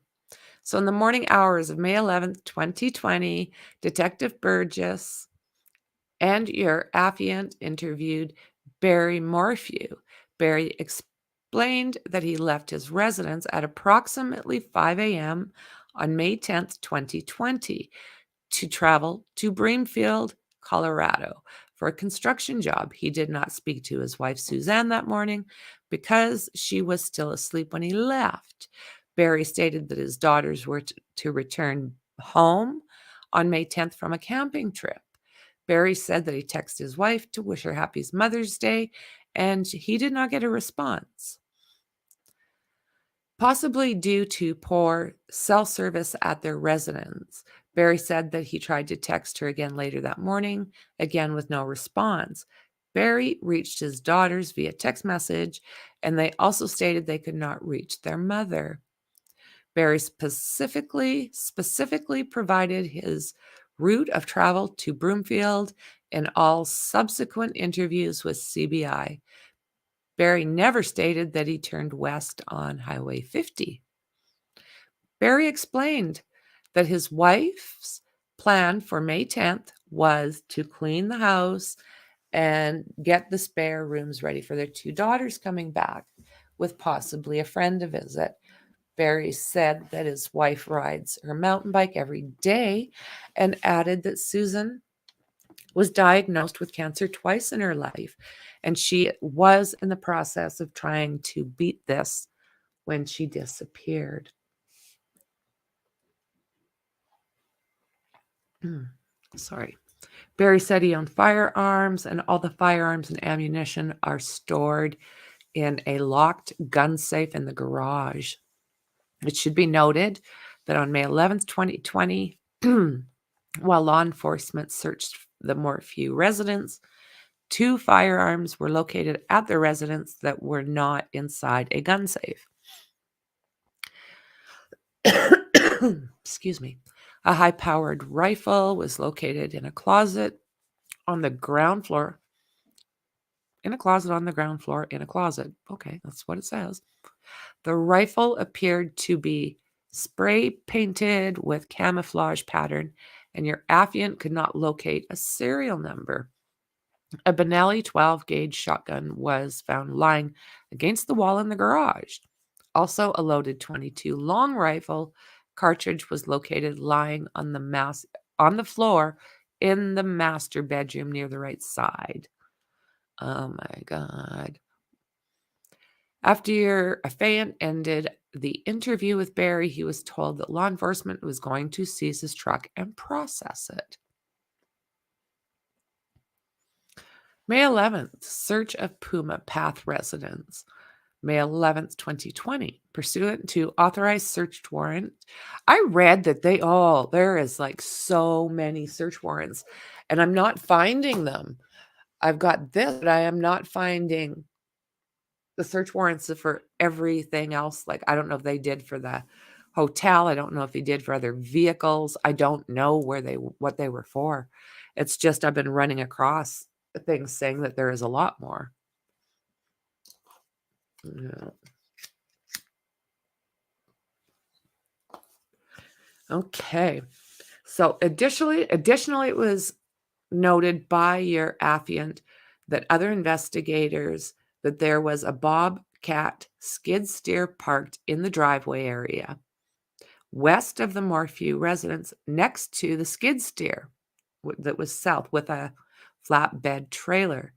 So in the morning hours of May 11th, 2020, Detective Burgess and your affiant interviewed Barry Morphew. Barry explained that he left his residence at approximately 5 a.m. on May 10th, 2020, to travel to Broomfield, Colorado for a construction job. He did not speak to his wife, Suzanne, that morning because she was still asleep when he left. Barry stated that his daughters were to return home on May 10th from a camping trip. Barry said that he texted his wife to wish her happy Mother's Day, and he did not get a response. Possibly due to poor cell service at their residence, Barry said that he tried to text her again later that morning, again with no response. Barry reached his daughters via text message, and they also stated they could not reach their mother. Barry specifically provided his route of travel to Broomfield in all subsequent interviews with CBI. Barry never stated that he turned west on Highway 50. Barry explained that his wife's plan for May 10th was to clean the house and get the spare rooms ready for their two daughters coming back, with possibly a friend to visit. Barry said that his wife rides her mountain bike every day and added that Susan was diagnosed with cancer twice in her life, and she was in the process of trying to beat this when she disappeared. Sorry. Barry said he owned firearms, and all the firearms and ammunition are stored in a locked gun safe in the garage. It should be noted that on May 11th, 2020, while law enforcement searched the Morphew residence, 2 firearms were located at the residence that were not inside a gun safe. Excuse me. A high-powered rifle was located in a closet on the ground floor. In a closet on the ground floor, in a closet. Okay, that's what it says. The rifle appeared to be spray painted with camouflage pattern, and your affiant could not locate a serial number. A Benelli 12-gauge shotgun was found lying against the wall in the garage. Also, a loaded .22 long rifle cartridge was located lying on the floor in the master bedroom near the right side. Oh my God. After your affiant ended the interview with Barry, he was told that law enforcement was going to seize his truck and process it. May 11th, search of Puma Path residence. May 11th, 2020, pursuant to authorized search warrant. I read that there is like so many search warrants, and I'm not finding them. I've got this, but I am not finding the search warrants for everything else. Like, I don't know if they did for the hotel. I don't know if he did for other vehicles. I don't know what they were for. It's just I've been running across things saying that there is a lot more. Yeah. Okay. So additionally, it was noted by your affiant that other investigators that there was a Bobcat skid steer parked in the driveway area west of the Morphew residence, next to the skid steer that was south, with a flatbed trailer.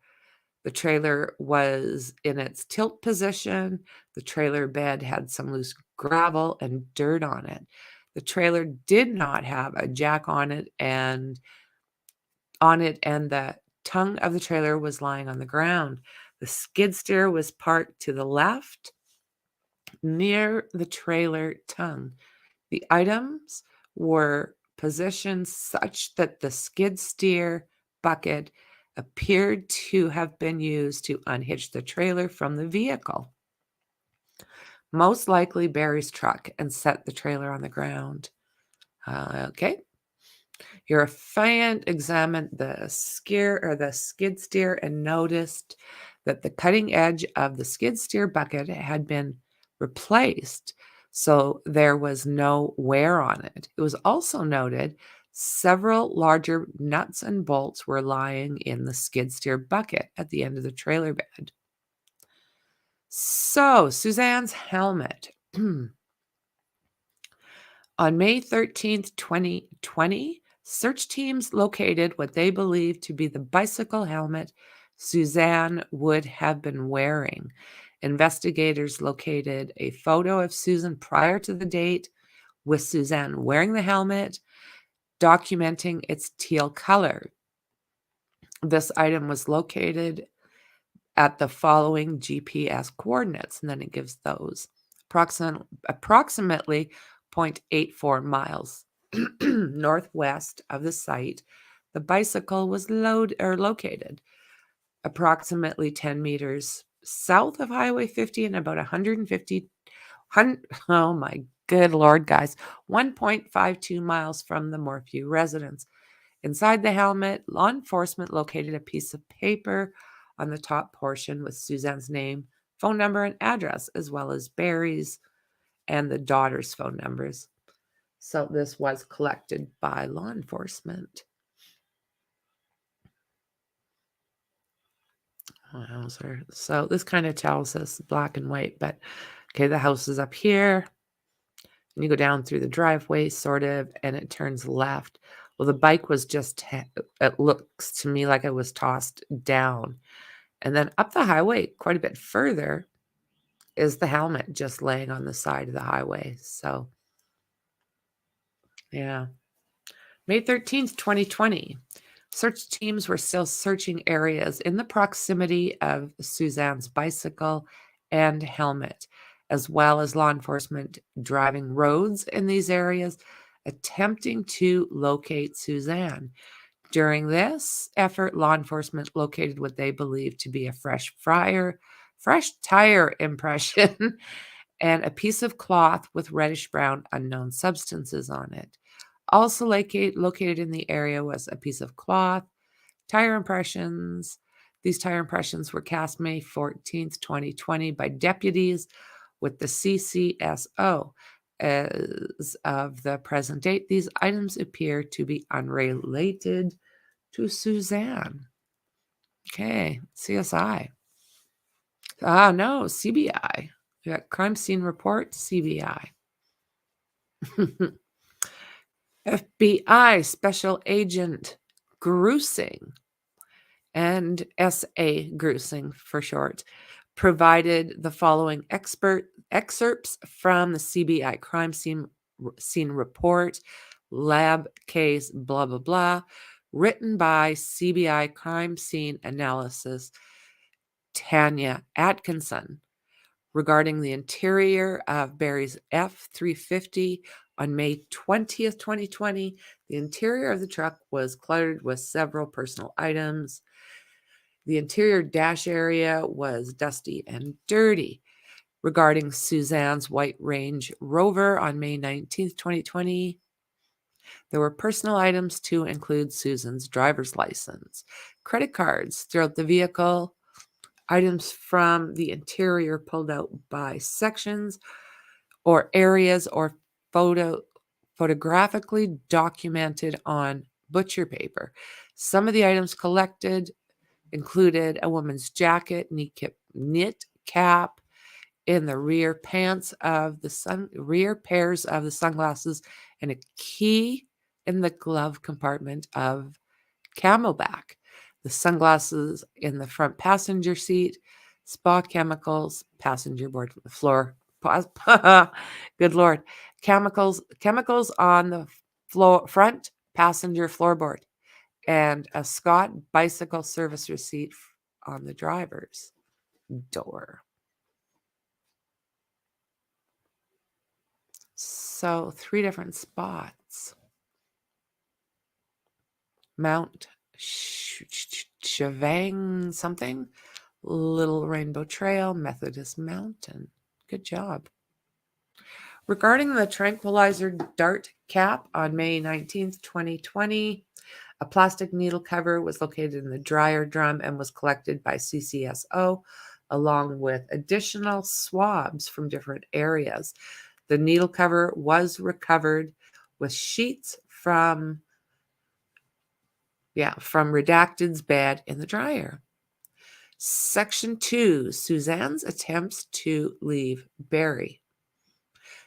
The trailer was in its tilt position. The trailer bed had some loose gravel and dirt on it. The trailer did not have a jack on it, and the tongue of the trailer was lying on the ground. The skid steer was parked to the left near the trailer tongue. The items were positioned such that the skid steer bucket appeared to have been used to unhitch the trailer from the vehicle, most likely Barry's truck, and set the trailer on the ground. Okay. Your affiant examined the skid steer and noticed that the cutting edge of the skid steer bucket had been replaced, so there was no wear on it. It was also noted several larger nuts and bolts were lying in the skid steer bucket at the end of the trailer bed. So, Suzanne's helmet. On May 13th, 2020, search teams located what they believed to be the bicycle helmet Suzanne would have been wearing. Investigators located a photo of Susan prior to the date with Suzanne wearing the helmet, documenting its teal color. This item was located at the following GPS coordinates, and then it gives those. Approximately 0.84 miles northwest of the site, the bicycle was located. Approximately 10 meters south of Highway 50 and about oh my good Lord, guys, 1.52 miles from the Morphew residence. Inside the helmet, law enforcement located a piece of paper on the top portion with Suzanne's name, phone number, and address, as well as Barry's and the daughter's phone numbers. So this was collected by law enforcement. So this kind of tells us black and white, but okay, the house is up here. And you go down through the driveway, sort of, and it turns left. Well, the bike was just, it looks to me like it was tossed down. And then up the highway, quite a bit further, is the helmet just laying on the side of the highway. So, yeah. May 13th, 2020. Search teams were still searching areas in the proximity of Suzanne's bicycle and helmet, as well as law enforcement driving roads in these areas, attempting to locate Suzanne. During this effort, law enforcement located what they believed to be a fresh tire impression and a piece of cloth with reddish-brown unknown substances on it. Also located in the area was a piece of cloth, tire impressions. These tire impressions were cast May 14th, 2020 by deputies with the CCSO. As of the present date, these items appear to be unrelated to Suzanne. Okay, CSI. No, CBI. We got crime scene report, CBI. FBI Special Agent Grusing, and S.A. Grusing for short, provided the following excerpts from the CBI crime scene report, lab case, blah, blah, blah, written by CBI crime scene analysis Tanya Atkinson, regarding the interior of Barry's F-350 on May 20th, 2020. The interior of the truck was cluttered with several personal items. The interior dash area was dusty and dirty. Regarding Suzanne's white Range Rover on May 19th, 2020, there were personal items to include Susan's driver's license, credit cards throughout the vehicle, items from the interior pulled out by sections or areas or photographically documented on butcher paper. Some of the items collected included a woman's jacket, knit cap in the rear pairs of the sunglasses, and a key in the glove compartment of Camelback. The sunglasses in the front passenger seat, spa chemicals, passenger board floor. Good Lord. Chemicals on the front passenger floorboard, and a Scott bicycle service receipt on the driver's door. So 3 different spots. Mount Shevang something, Little Rainbow Trail, Methodist Mountain. Good job. Regarding the tranquilizer dart cap on May 19th, 2020, a plastic needle cover was located in the dryer drum and was collected by CCSO along with additional swabs from different areas. The needle cover was recovered with sheets from Redacted's bed in the dryer. Section 2, Suzanne's attempts to leave Barry.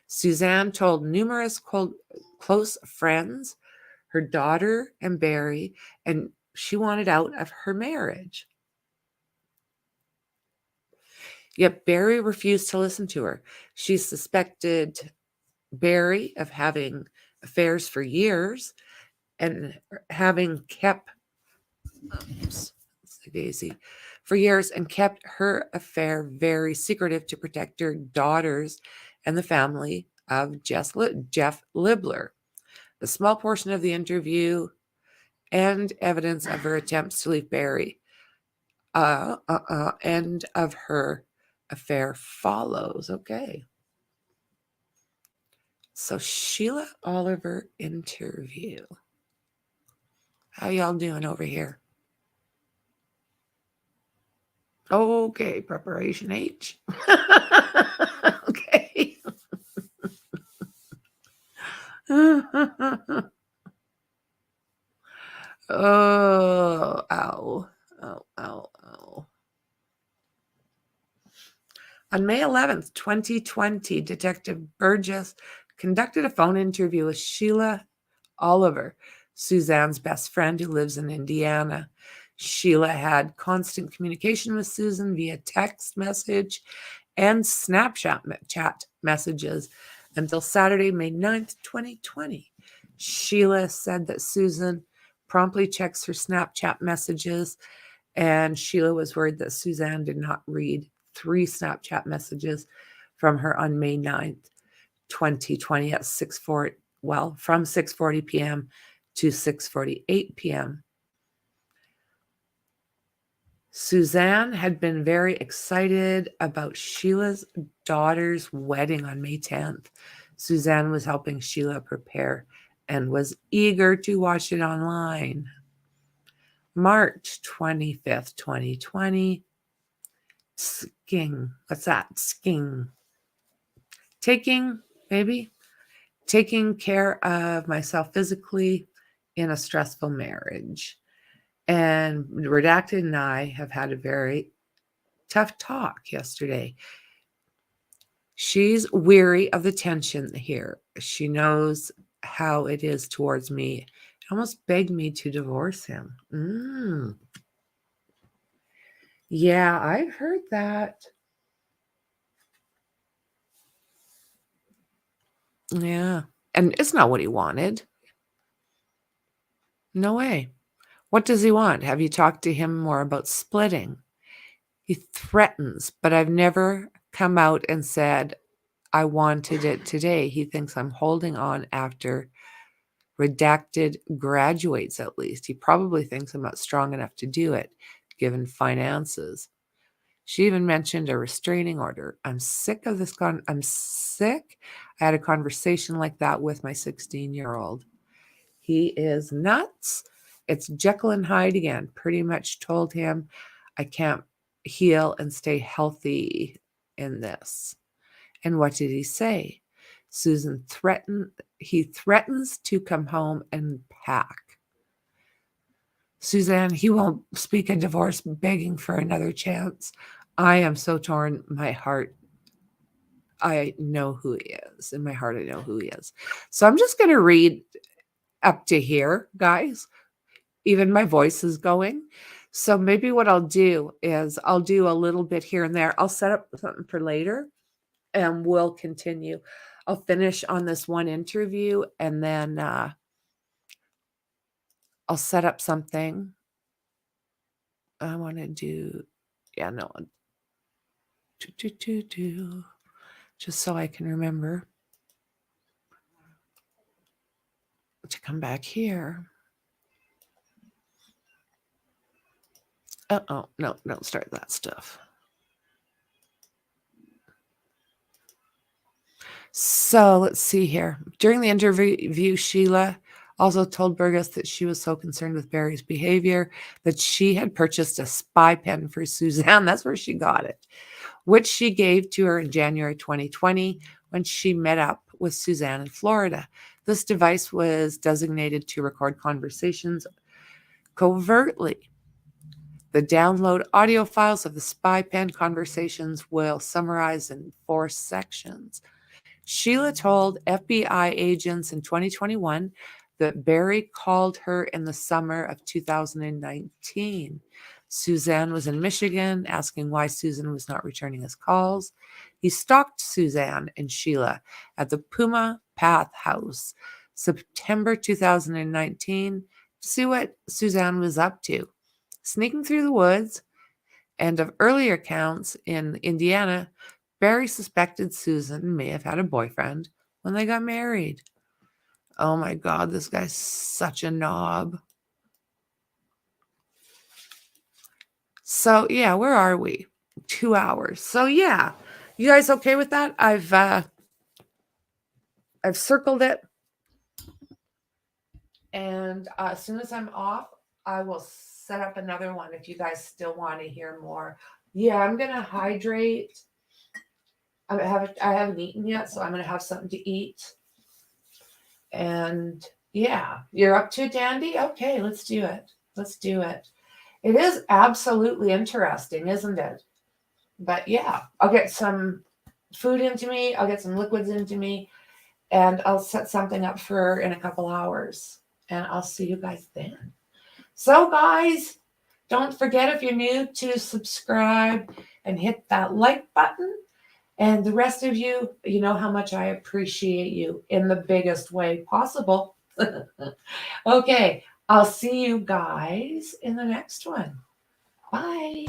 Suzanne told numerous close friends, her daughter and Barry, and she wanted out of her marriage. Yet Barry refused to listen to her. She suspected Barry of having affairs for years and having kept for years and kept her affair very secretive to protect her daughters and the family of Jeff Libler. A small portion of the interview and evidence of her attempts to leave Barry and of her affair follows. Okay. So Sheila Oliver interview. How y'all doing over here? Okay, preparation H. Okay. Oh, ow. Oh, ow, ow. On May 11th, 2020, Detective Burgess conducted a phone interview with Sheila Oliver, Suzanne's best friend who lives in Indiana. Sheila had constant communication with Susan via text message and Snapchat chat messages until Saturday, May 9th, 2020. Sheila said that Susan promptly checks her Snapchat messages, and Sheila was worried that Suzanne did not read 3 Snapchat messages from her on May 9th, 2020 at from 6:40 p.m. to 6:48 p.m. Suzanne had been very excited about Sheila's daughter's wedding on May 10th. Suzanne was helping Sheila prepare and was eager to watch it online. March 25th, 2020. Skiing. What's that? Skiing. Taking care of myself physically in a stressful marriage. And Redacted and I have had a very tough talk yesterday. She's weary of the tension here. She knows how it is towards me. Almost begged me to divorce him. Yeah, I've heard that. Yeah. And it's not what he wanted. No way. What does he want? Have you talked to him more about splitting? He threatens, but I've never come out and said, I wanted it today. He thinks I'm holding on after Redacted graduates, at least. He probably thinks I'm not strong enough to do it, given finances. She even mentioned a restraining order. I'm sick of this. I'm sick. I had a conversation like that with my 16-year-old. He is nuts. It's Jekyll and Hyde again. Pretty much told him I can't heal and stay healthy in this. And what did he say? Susan he threatens to come home and pack. Suzanne, he won't speak a divorce, begging for another chance. I am so torn. My heart, I know who he is. In my heart, I know who he is. So I'm just going to read up to here, guys. Even my voice is going. So maybe what I'll do is I'll do a little bit here and there. I'll set up something for later and we'll continue. I'll finish on this one interview and then I'll set up something. I want to do, just so I can remember to come back here. No, don't start that stuff. So let's see here. During the interview, Sheila Also told Burgess that she was so concerned with Barry's behavior that she had purchased a spy pen for Suzanne. That's where she got it, which she gave to her in January 2020 when she met up with Suzanne in Florida. This device was designated to record conversations covertly. The download audio files of the spy pen conversations will summarize in 4 sections. Sheila told FBI agents in 2021 that Barry called her in the summer of 2019. Suzanne was in Michigan, asking why Susan was not returning his calls. He stalked Suzanne and Sheila at the Puma Path House, September 2019, to see what Suzanne was up to. Sneaking through the woods, and of earlier accounts in Indiana, Barry suspected Susan may have had a boyfriend when they got married. Oh my God, this guy's such a knob. So yeah, where are we? 2 hours. So yeah, you guys okay with that? I've circled it, and as soon as I'm off, I will set up another one if you guys still want to hear more. Yeah, I'm gonna hydrate. I haven't eaten yet, so I'm gonna have something to eat. And yeah, you're up to it, Dandy? Okay, let's do it. Let's do it. It is absolutely interesting, isn't it? But yeah, I'll get some food into me. I'll get some liquids into me, and I'll set something up for in a couple hours. And I'll see you guys then. So guys, don't forget, if you're new, to subscribe and hit that like button. And the rest of you, you know how much I appreciate you in the biggest way possible. Okay, I'll see you guys in the next one. Bye.